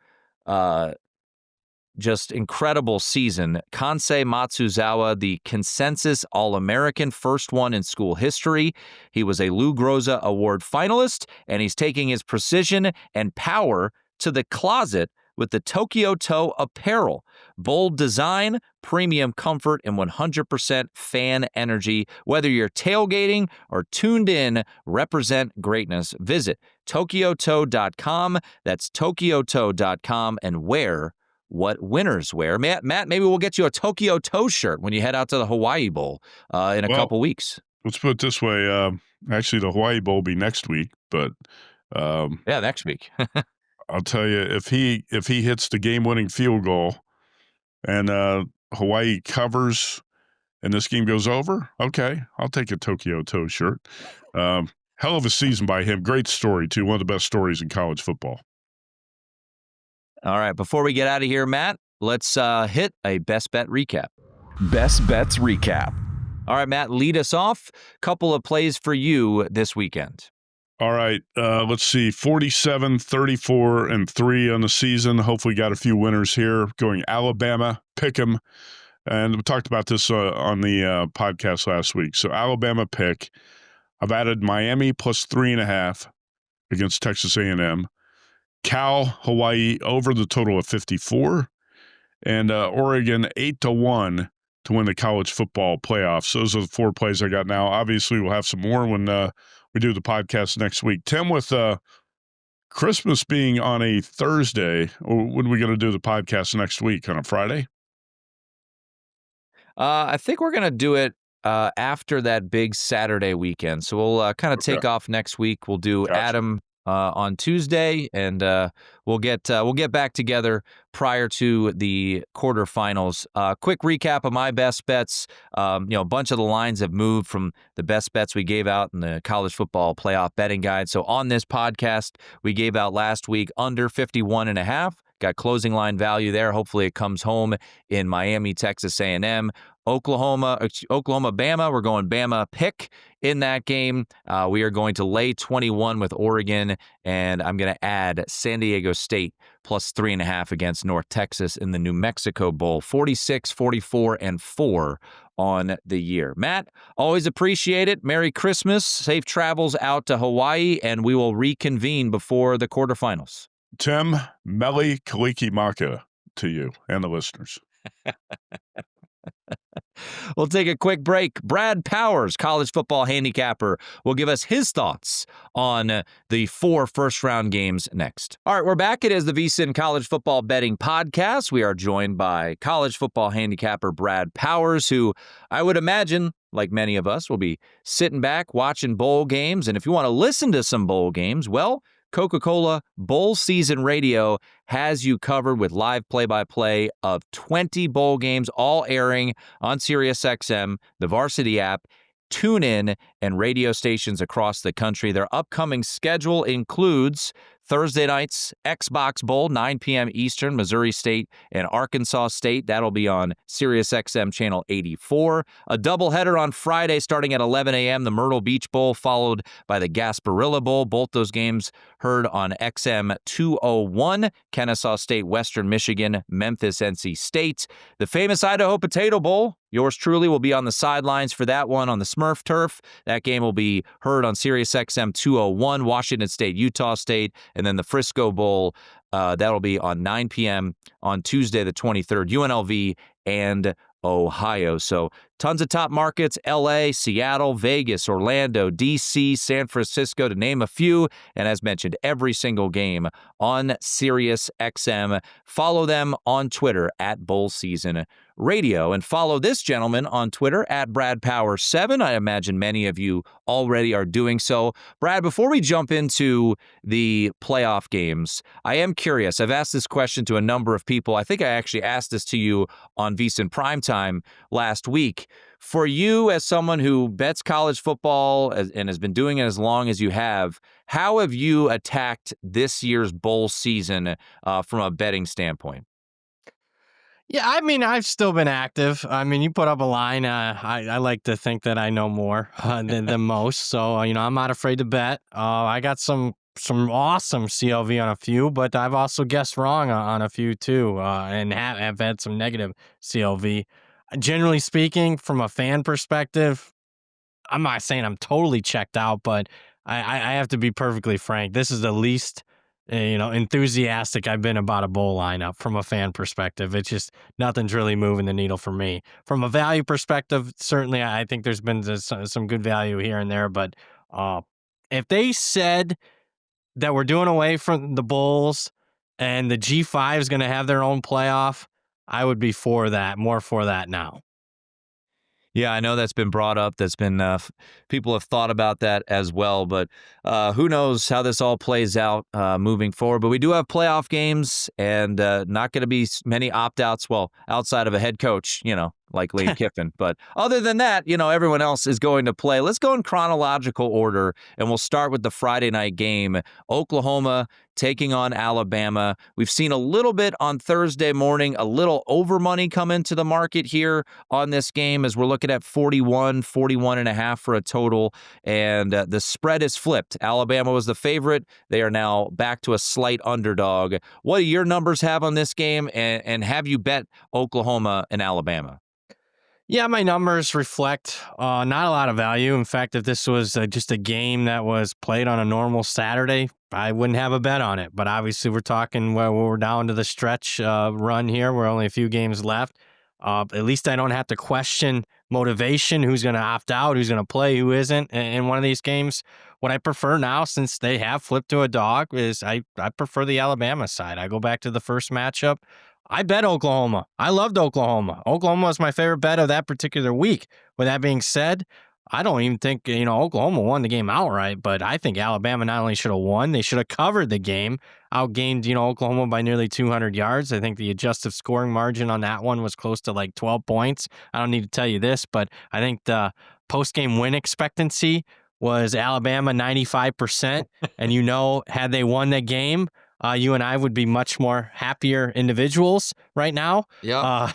just incredible season. Kansei Matsuzawa, the consensus All-American, first one in school history. He was a Lou Groza Award finalist, and he's taking his precision and power to the closet with the Tokyo Toe apparel. Bold design, premium comfort, and 100% fan energy. Whether you're tailgating or tuned in, represent greatness. Visit tokyotoe.com. That's tokyotoe.com and wear what winners wear. Matt, maybe we'll get you a Tokyo Toe shirt when you head out to the Hawaii Bowl in a couple weeks. Let's put it this way. Actually, the Hawaii Bowl will be next week, but next week. I'll tell you, if he hits the game-winning field goal and Hawaii covers and this game goes over, okay, I'll take a Tokyo Toe shirt. Hell of a season by him. Great story, too. One of the best stories in college football. All right, before we get out of here, Matt, let's hit a best bet recap. Best bets recap. All right, Matt, lead us off. Couple of plays for you this weekend. All right, let's see, 47, 34, and 3 on the season. Hopefully got a few winners here. Going Alabama, pick 'em. And we talked about this on the podcast last week. So Alabama pick. I've added Miami plus 3.5 against Texas A&M. Cal, Hawaii over the total of 54, and Oregon 8-1 to win the college football playoffs. Those are the 4 plays I got now. Obviously, we'll have some more when we do the podcast next week. Tim, with Christmas being on a Thursday, when are we going to do the podcast next week? On a Friday? I think we're going to do it after that big Saturday weekend. So we'll kind of take off next week. We'll do Adam on Tuesday, and we'll get back together prior to the quarterfinals. Quick recap of my best bets. A bunch of the lines have moved from the best bets we gave out in the college football playoff betting guide. So on this podcast, we gave out last week under 51.5. Got closing line value there. Hopefully it comes home in Miami, Texas A&M. Oklahoma, Bama. We're going Bama pick in that game. We are going to lay 21 with Oregon, and I'm going to add San Diego State plus 3.5 against North Texas in the New Mexico Bowl. 46, 44, and 4 on the year. Matt, always appreciate it. Merry Christmas. Safe travels out to Hawaii, and we will reconvene before the quarterfinals. Tim, Meli Kaliki Maka to you and the listeners. We'll take a quick break. Brad Powers, college football handicapper, will give us his thoughts on the 4 first-round games next. All right, we're back. It is the VSiN College Football Betting Podcast. We are joined by college football handicapper Brad Powers, who I would imagine, like many of us, will be sitting back watching bowl games. And if you want to listen to some bowl games, well, Coca-Cola Bowl Season Radio has you covered with live play-by-play of 20 bowl games, all airing on SiriusXM, the Varsity app, TuneIn, and radio stations across the country. Their upcoming schedule includes Thursday night's Xbox Bowl, 9 p.m. Eastern, Missouri State and Arkansas State. That'll be on SiriusXM Channel 84. A doubleheader on Friday starting at 11 a.m., the Myrtle Beach Bowl, followed by the Gasparilla Bowl. Both those games heard on XM 201, Kennesaw State, Western Michigan, Memphis, NC State. The famous Idaho Potato Bowl, yours truly will be on the sidelines for that one on the Smurf turf. That game will be heard on SiriusXM 201, Washington State, Utah State, and then the Frisco Bowl, that'll be on 9 p.m. on Tuesday the 23rd, UNLV and Ohio. So tons of top markets, LA, Seattle, Vegas, Orlando, DC, San Francisco, to name a few. And as mentioned, every single game on SiriusXM. Follow them on Twitter at Bowl Season Radio, and follow this gentleman on Twitter at BradPower7. I imagine many of you already are doing so. Brad, before we jump into the playoff games, I am curious. I've asked this question to a number of people. I think I actually asked this to you on VSiN Primetime last week. For you, as someone who bets college football and has been doing it as long as you have, how have you attacked this year's bowl season from a betting standpoint? Yeah, I mean, I've still been active. I mean, you put up a line. I like to think that I know more than most. So, I'm not afraid to bet. I got some awesome CLV on a few, but I've also guessed wrong on a few too, and have had some negative CLV. Generally speaking, from a fan perspective, I'm not saying I'm totally checked out, but I have to be perfectly frank. This is the least enthusiastic I've been about a bowl lineup from a fan perspective. It's just nothing's really moving the needle for me. From a value perspective, certainly I think there's been some good value here and there, but if they said that we're doing away from the bowls and the G5 is going to have their own playoff, I would be more for that now. Yeah, I know that's been brought up. That's been people have thought about that as well. But who knows how this all plays out moving forward. But we do have playoff games, and not going to be many opt-outs. Well, outside of a head coach, like Lane Kiffin. But other than that, everyone else is going to play. Let's go in chronological order, and we'll start with the Friday night game. Oklahoma taking on Alabama. We've seen a little bit on Thursday morning, a little over money come into the market here on this game as we're looking at 41.5 for a total, and the spread is flipped. Alabama was the favorite. They are now back to a slight underdog. What do your numbers have on this game, and have you bet Oklahoma and Alabama? Yeah, my numbers reflect not a lot of value. In fact, if this was just a game that was played on a normal Saturday, I wouldn't have a bet on it. But obviously, we're talking where we're down to the stretch run here. We're only a few games left. At least I don't have to question motivation, who's going to opt out, who's going to play, who isn't in one of these games. What I prefer now, since they have flipped to a dog, is I prefer the Alabama side. I go back to the first matchup. I bet Oklahoma. I loved Oklahoma. Oklahoma was my favorite bet of that particular week. With that being said, I don't even think, Oklahoma won the game outright, but I think Alabama not only should have won, they should have covered the game, outgained, Oklahoma by nearly 200 yards. I think the adjusted scoring margin on that one was close to like 12 points. I don't need to tell you this, but I think the post-game win expectancy was Alabama 95%. And had they won that game, you and I would be much more happier individuals right now. Yeah.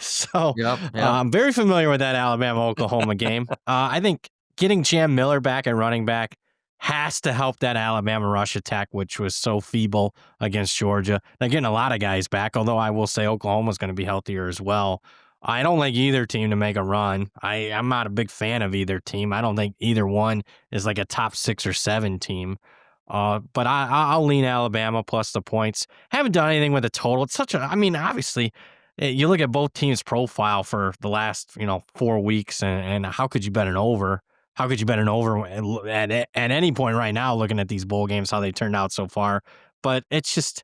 I'm very familiar with that Alabama-Oklahoma game. I think getting Jam Miller back at running back has to help that Alabama rush attack, which was so feeble against Georgia. They're getting a lot of guys back, although I will say Oklahoma's going to be healthier as well. I don't like either team to make a run. I'm not a big fan of either team. I don't think either one is like a top 6 or 7 team. But I'll lean Alabama plus the points. Haven't done anything with the total. It's obviously, you look at both teams' profile for the last 4 weeks, and how could you bet an over? How could you bet an over at any point right now? Looking at these bowl games, how they turned out so far, but it's just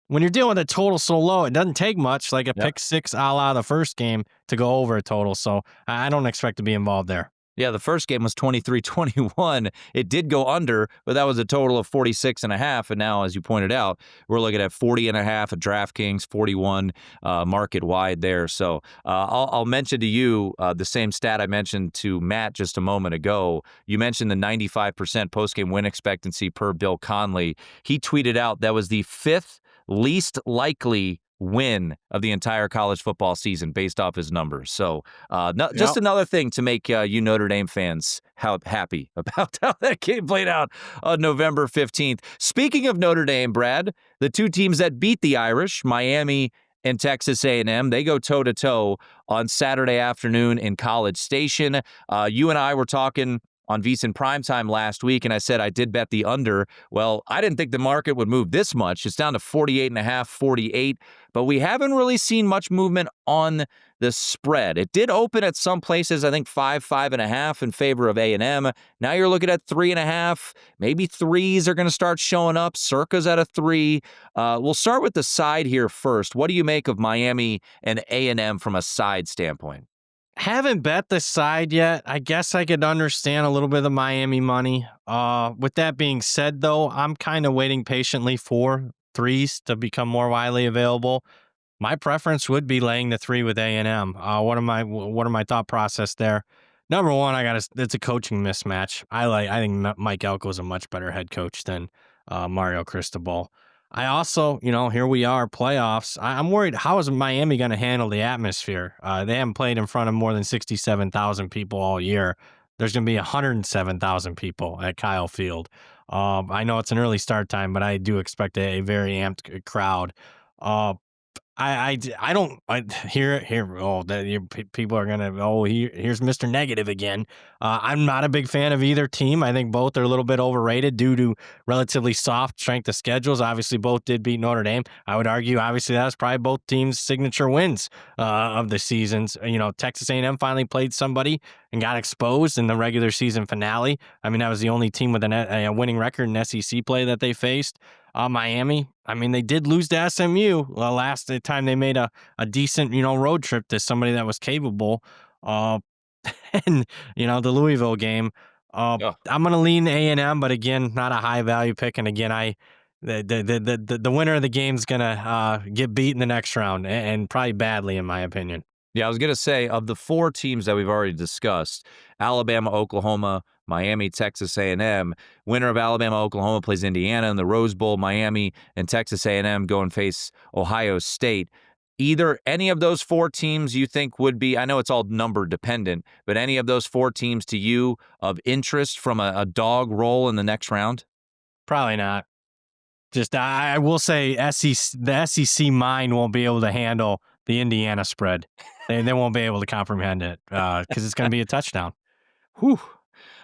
when you're dealing with a total so low, it doesn't take much, like a pick six a la the first game, to go over a total. So I don't expect to be involved there. Yeah, the first game was 23-21. It did go under, but that was a total of 46.5. And now, as you pointed out, we're looking at 40.5 at DraftKings, 41 market wide there. So I'll mention to you the same stat I mentioned to Matt just a moment ago. You mentioned the 95% postgame win expectancy per Bill Conley. He tweeted out that was the fifth least likely win of the entire college football season based off his numbers. So just another thing to make you Notre Dame fans happy about how that game played out on November 15th. Speaking of Notre Dame, Brad, the two teams that beat the Irish, Miami and Texas A&M, they go toe-to-toe on Saturday afternoon in College Station. You and I were talking on VSiN Primetime last week, and I said I did bet the under. Well, I didn't think the market would move this much. It's down to 48.5, 48, but we haven't really seen much movement on the spread. It did open at some places, I think 5.5 in favor of A&M. Now you're looking at 3.5. Maybe threes are going to start showing up. Circa's at a 3. We'll start with the side here first. What do you make of Miami and A&M from a side standpoint? Haven't bet the side yet. I guess I could understand a little bit of the Miami money. With that being said, though, I'm kind of waiting patiently for threes to become more widely available. My preference would be laying the 3 with A&M. What are my thought process there? Number one, it's a coaching mismatch. I think Mike Elko is a much better head coach than Mario Cristobal. I also, here we are, playoffs. I'm worried, how is Miami going to handle the atmosphere? They haven't played in front of more than 67,000 people all year. There's going to be 107,000 people at Kyle Field. I know it's an early start time, but I do expect a very amped crowd. I don't hear people are gonna here's Mr. Negative again. I'm not a big fan of either team. I think both are a little bit overrated due to relatively soft strength of schedules. Obviously, both did beat Notre Dame. I would argue, obviously, that's probably both teams' signature wins of the seasons. Texas A&M finally played somebody and got exposed in the regular season finale. I mean, that was the only team with a winning record in SEC play that they faced. Miami, I mean, they did lose to SMU last time they made a decent, road trip to somebody that was capable. And, the Louisville game. I'm going to lean A&M, but again, not a high value pick. And again, the winner of the game is going to get beat in the next round, and probably badly, in my opinion. Yeah, I was going to say, of the 4 teams that we've already discussed, Alabama, Oklahoma, Miami, Texas A&M, winner of Alabama, Oklahoma plays Indiana in the Rose Bowl. Miami and Texas A&M go and face Ohio State. Either any of those 4 teams you think would be, I know it's all number dependent, but any of those 4 teams to you of interest from a dog roll in the next round? Probably not. Just I will say the SEC mind won't be able to handle the Indiana spread. They won't be able to comprehend it because it's going to be a touchdown. Whew.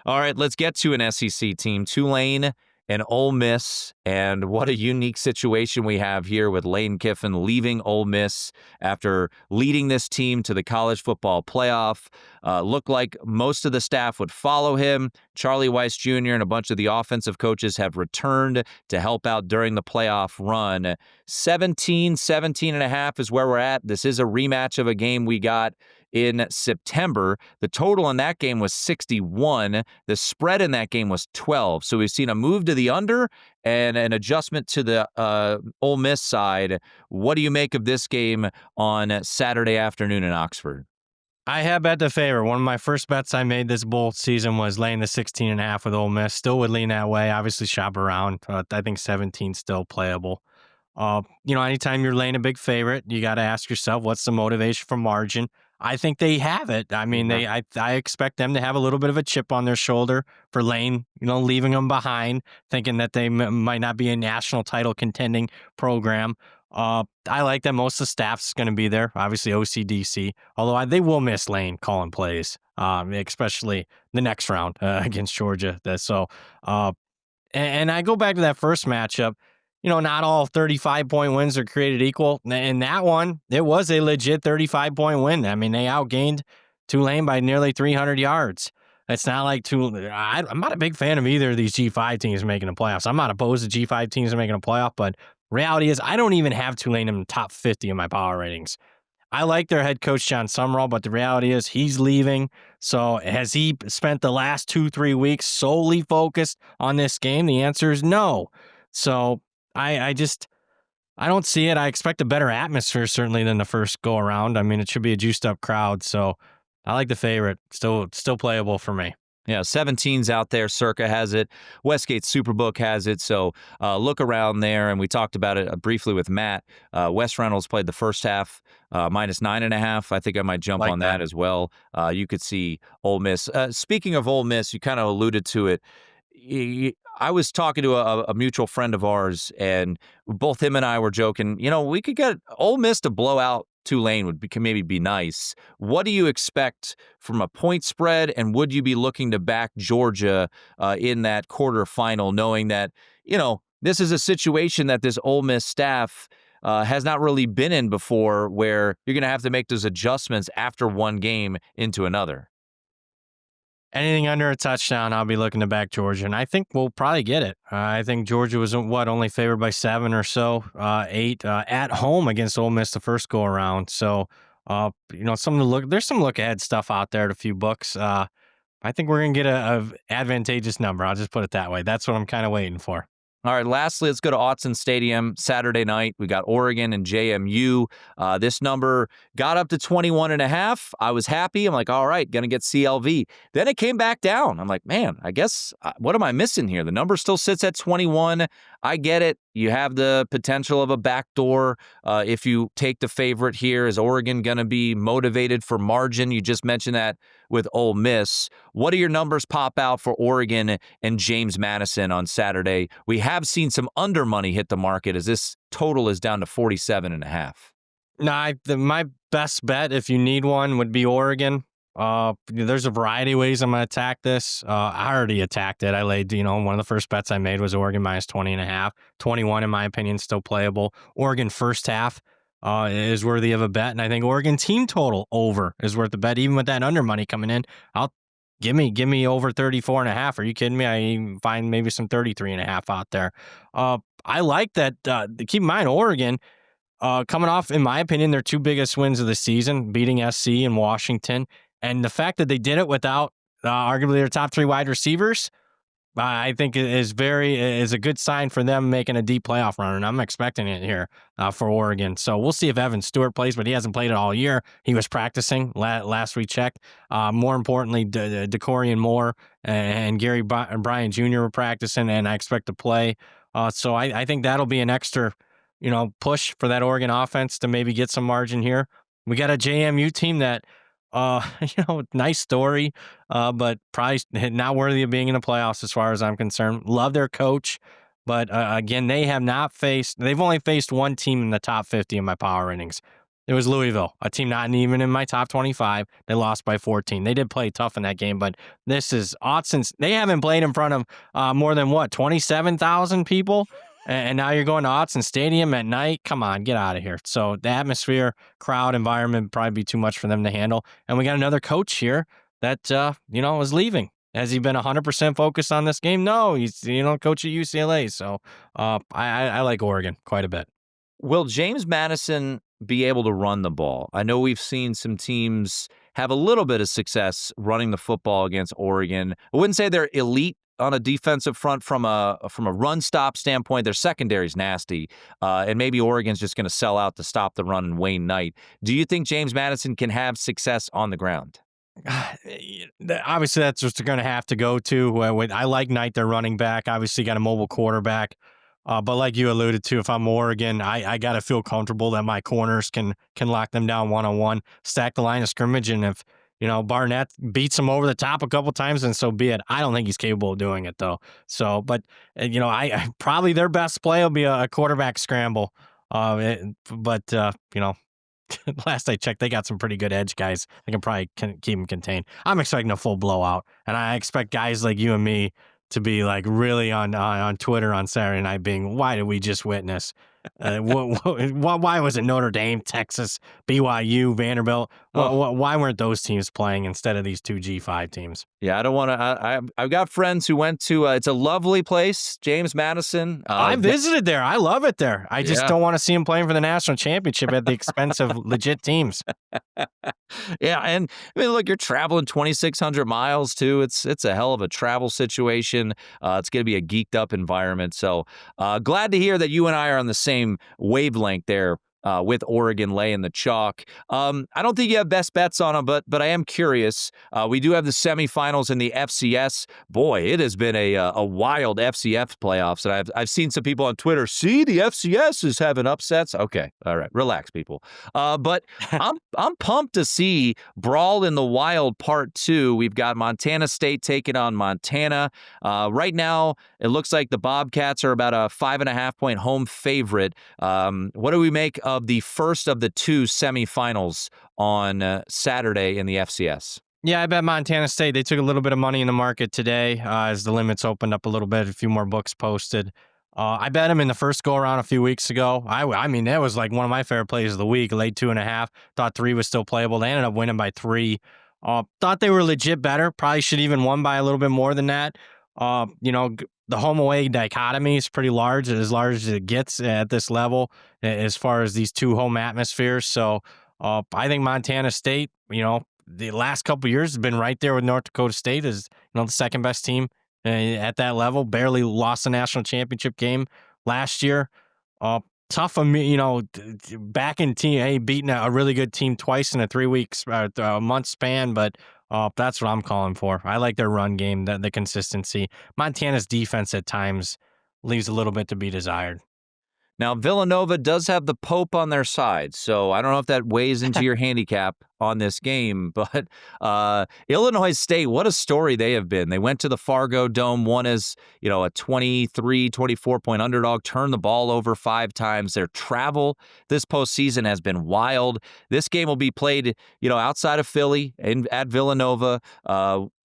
All right, let's get to an SEC team, Tulane and Ole Miss, and what a unique situation we have here with Lane Kiffin leaving Ole Miss after leading this team to the college football playoff. Looked like most of the staff would follow him. Charlie Weiss Jr. and a bunch of the offensive coaches have returned to help out during the playoff run. 17.5 is where we're at. This is a rematch of a game we got in September. The total in that game was 61. The spread in that game was 12. So we've seen a move to the under and an adjustment to the Ole Miss side. What do you make of this game on Saturday afternoon in Oxford? I have bet the favor. One of my first bets I made this bowl season was laying the 16.5 with Ole Miss. Still would lean that way. Obviously shop around. I think 17 still playable. Anytime you're laying a big favorite, you got to ask yourself, what's the motivation for margin? I think they have it. I mean, I expect them to have a little bit of a chip on their shoulder for Lane, leaving them behind, thinking that they might not be a national title contending program. I like that most of the staff's going to be there. Obviously, OCDC, although they will miss Lane calling plays, especially the next round against Georgia. And I go back to that first matchup. not all 35-point wins are created equal. In that one, it was a legit 35-point win. I mean, they outgained Tulane by nearly 300 yards. It's not like I'm not a big fan of either of these G5 teams making the playoffs. I'm not opposed to G5 teams making a playoff, but reality is I don't even have Tulane in the top 50 in my power ratings. I like their head coach, John Summerall, but the reality is he's leaving. So has he spent the last 2-3 weeks solely focused on this game? The answer is no. So I don't see it. I expect a better atmosphere certainly than the first go around. I mean, it should be a juiced up crowd. So I like the favorite. Still playable for me. Yeah, 17's out there. Circa has it. Westgate Superbook has it. So look around there. And we talked about it briefly with Matt. Wes Reynolds played the first half, -9.5. I think I might jump on that as well. You could see Ole Miss. Speaking of Ole Miss, you kind of alluded to it. I was talking to a mutual friend of ours, and both him and I were joking, we could get Ole Miss to blow out Tulane can maybe be nice. What do you expect from a point spread, and would you be looking to back Georgia in that quarterfinal, knowing that, this is a situation that this Ole Miss staff has not really been in before, where you're going to have to make those adjustments after one game into another? Anything under a touchdown, I'll be looking to back Georgia, and I think we'll probably get it. I think Georgia was, only favored by 7 or so, 8 at home against Ole Miss the first go around. So, something to look. There's some look ahead stuff out there at a few books. I think we're gonna get a advantageous number. I'll just put it that way. That's what I'm kind of waiting for. All right, lastly, let's go to Autzen Stadium Saturday night. We got Oregon and JMU. This number got up to 21.5. I was happy. I'm like, all right, going to get CLV. Then it came back down. I'm like, man, I guess, what am I missing here? The number still sits at 21. I get it. You have the potential of a backdoor if you take the favorite here. Is Oregon going to be motivated for margin? You just mentioned that with Ole Miss. What do your numbers pop out for Oregon and James Madison on Saturday? We have seen some under money hit the market as this total is down to 47.5. No, my best bet, if you need one, would be Oregon. There's a variety of ways I'm going to attack this. I already attacked it. I laid, one of the first bets I made was Oregon -20.5. 21, in my opinion, still playable. Oregon first half is worthy of a bet, and I think Oregon team total over is worth the bet, even with that under money coming in. Give me over 34.5. Are you kidding me? I even find maybe some 33.5 out there. I like that. Keep in mind, Oregon, coming off, in my opinion, their 2 biggest wins of the season, beating SC and Washington. And the fact that they did it without arguably their top 3 wide receivers, I think is a good sign for them making a deep playoff run. And I'm expecting it here for Oregon. So we'll see if Evan Stewart plays, but he hasn't played it all year. He was practicing last we checked. More importantly, DeCorian Moore and Gary Bryan Jr. were practicing, and I expect to play. So I think that'll be an extra, push for that Oregon offense to maybe get some margin here. We got a JMU team that, nice story, but probably not worthy of being in the playoffs as far as I'm concerned. Love their coach, but again, they've only faced one team in the top 50 in my power ratings. It was Louisville, a team not even in my top 25. They lost by 14. They did play tough in that game, but this is Autzen. They haven't played in front of more than 27,000 people. And now you're going to Autzen Stadium at night. Come on, get out of here. So the atmosphere, crowd, environment would probably be too much for them to handle. And we got another coach here that, is leaving. Has he been 100% focused on this game? No, he's, coach at UCLA. So I like Oregon quite a bit. Will James Madison be able to run the ball? I know we've seen some teams have a little bit of success running the football against Oregon. I wouldn't say they're elite on a defensive front from a run stop standpoint. Their secondary's nasty, and maybe Oregon's just going to sell out to stop the run and Wayne Knight. Do you think James Madison can have success on the ground? Obviously, that's just going to have to go to. I like Knight, their running back. Obviously, got a mobile quarterback. But like you alluded to, if I'm Oregon, I got to feel comfortable that my corners can lock them down one-on-one, stack the line of scrimmage, and if Barnett beats him over the top a couple times, and so be it. I don't think he's capable of doing it, though. So, but, I probably their best play will be a quarterback scramble. Last I checked, they got some pretty good edge guys. They can probably keep them contained. I'm expecting a full blowout, and I expect guys like you and me to be like really on Twitter on Saturday night being, why did we just witness? Why was it Notre Dame, Texas, BYU, Vanderbilt? Why weren't those teams playing instead of these two G5 teams? Yeah, I don't want to. I've got friends who went to. It's a lovely place, James Madison. I visited there. I love it there. I just don't want to see them playing for the national championship at the expense of legit teams. Yeah, and I mean, look, you're traveling 2,600 miles too. It's a hell of a travel situation. It's going to be a geeked up environment. So glad to hear that you and I are on the same wavelength there. With Oregon laying the chalk. I don't think you have best bets on them, but I am curious. We do have the semifinals in the FCS. Boy, it has been a wild FCS playoffs, and I've seen some people on Twitter. See, the FCS is having upsets. Okay, all right, relax, people. But I'm pumped to see Brawl in the Wild Part 2. We've got Montana State taking on Montana. Right now, it looks like the Bobcats are about a 5.5-point home favorite. What do we make of the first of the two semifinals on Saturday in the FCS? Yeah, I bet Montana State. They took a little bit of money in the market today as the limits opened up a little bit, a few more books posted. I bet them in the first go-around a few weeks ago. I mean, that was like one of my favorite plays of the week. Laid 2.5. Thought 3 was still playable. They ended up winning by 3. Thought they were legit better. Probably should even won by a little bit more than that. The home-away dichotomy is pretty large as it gets at this level as far as these two home atmospheres. So I think Montana State, the last couple of years has been right there with North Dakota State as the second best team at that level. Barely lost the national championship game last year. Tough, back in team, beating a really good team twice in a 3 weeks, month span, but that's what I'm calling for. I like their run game, the consistency. Montana's defense at times leaves a little bit to be desired. Now, Villanova does have the Pope on their side, so I don't know if that weighs into your handicap on this game, but Illinois State, what a story they have been. They went to the Fargo Dome, won as, a 24-point underdog, turned the ball over 5 times. Their travel this postseason has been wild. This game will be played, outside of Philly and at Villanova.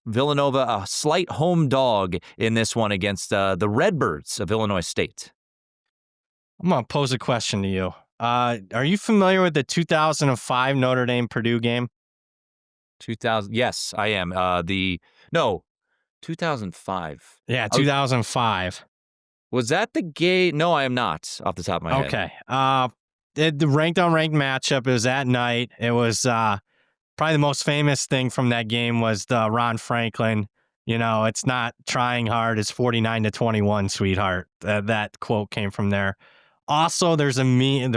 Villanova, a slight home dog in this one against the Redbirds of Illinois State. I'm going to pose a question to you. Are you familiar with the 2005 Notre Dame Purdue game? 2000? Yes, I am. 2005. Yeah, 2005. Was that the game? No, I am not off the top of my head. Okay. The ranked-on-ranked matchup, it was at night. It was probably the most famous thing from that game was the Ron Franklin, it's not trying hard, it's 49-21, sweetheart. That quote came from there. Also, there's a meme.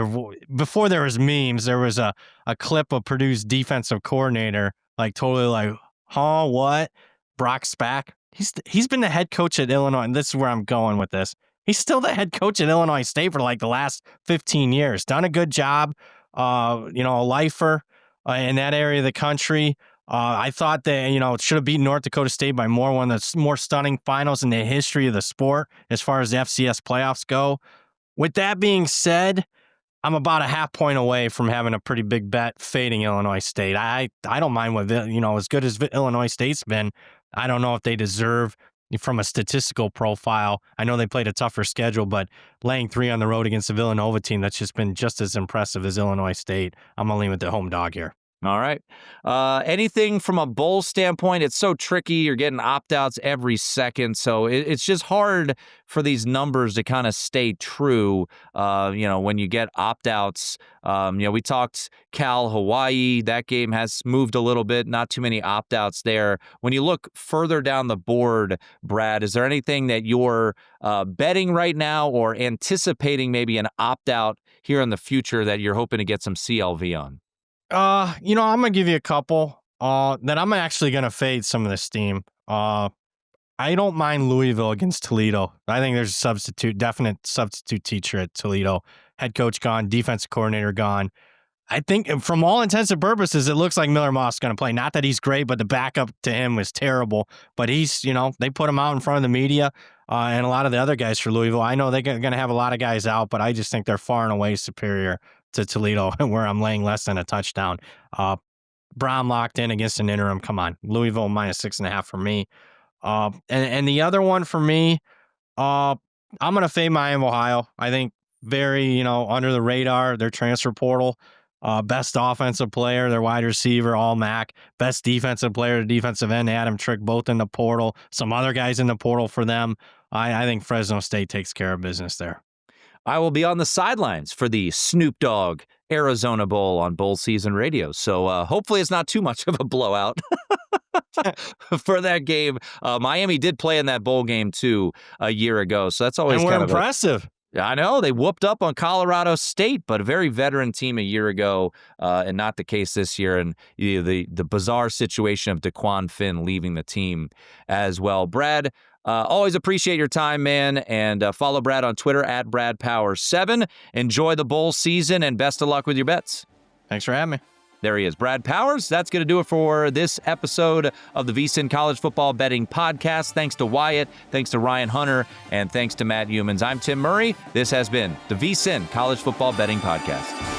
Before there was memes, there was a clip of Purdue's defensive coordinator, totally what? Brock Spack. He's been the head coach at Illinois, and this is where I'm going with this. He's still the head coach at Illinois State for the last 15 years. Done a good job. A lifer in that area of the country. I thought that, should have beaten North Dakota State by more, one of the more stunning finals in the history of the sport as far as the FCS playoffs go. With that being said, I'm about a 0.5 point away from having a pretty big bet fading Illinois State. I don't mind what, as good as Illinois State's been. I don't know if they deserve from a statistical profile. I know they played a tougher schedule, but laying 3 on the road against the Villanova team, that's just been just as impressive as Illinois State. I'm going to lean with the home dog here. All right. Anything from a bowl standpoint, it's so tricky. You're getting opt-outs every second, so it's just hard for these numbers to kind of stay true, when you get opt-outs. We talked Cal, Hawaii. That game has moved a little bit. Not too many opt-outs there. When you look further down the board, Brad, is there anything that you're betting right now or anticipating maybe an opt-out here in the future that you're hoping to get some CLV on? I'm going to give you a couple that I'm actually going to fade some of the steam. I don't mind Louisville against Toledo. I think there's a definite substitute teacher at Toledo. Head coach gone, defensive coordinator gone. I think from all intents and purposes, it looks like Miller Moss is going to play. Not that he's great, but the backup to him was terrible. But he's, they put him out in front of the media and a lot of the other guys for Louisville. I know they're going to have a lot of guys out, but I just think they're far and away superior to Toledo, where I'm laying less than a touchdown. Brown locked in against an interim. Come on. Louisville -6.5 for me. And the other one for me, I'm going to fade Miami of Ohio. I think very, under the radar, their transfer portal. Best offensive player, their wide receiver, all MAC. Best defensive player, defensive end, Adam Trick, both in the portal. Some other guys in the portal for them. I think Fresno State takes care of business there. I will be on the sidelines for the Snoop Dogg Arizona Bowl on Bowl Season Radio. So hopefully it's not too much of a blowout for that game. Miami did play in that bowl game, too, a year ago. So that's always kind of impressive. I know they whooped up on Colorado State, but a very veteran team a year ago, and not the case this year. And the bizarre situation of DeQuan Finn leaving the team as well. Brad, always appreciate your time, man. And follow Brad on Twitter at BradPower7. Enjoy the bowl season and best of luck with your bets. Thanks for having me. There he is, Brad Powers. That's going to do it for this episode of the VSiN College Football Betting Podcast. Thanks to Wyatt, thanks to Ryan Hunter, and thanks to Matt Youmans. I'm Tim Murray. This has been the VSiN College Football Betting Podcast.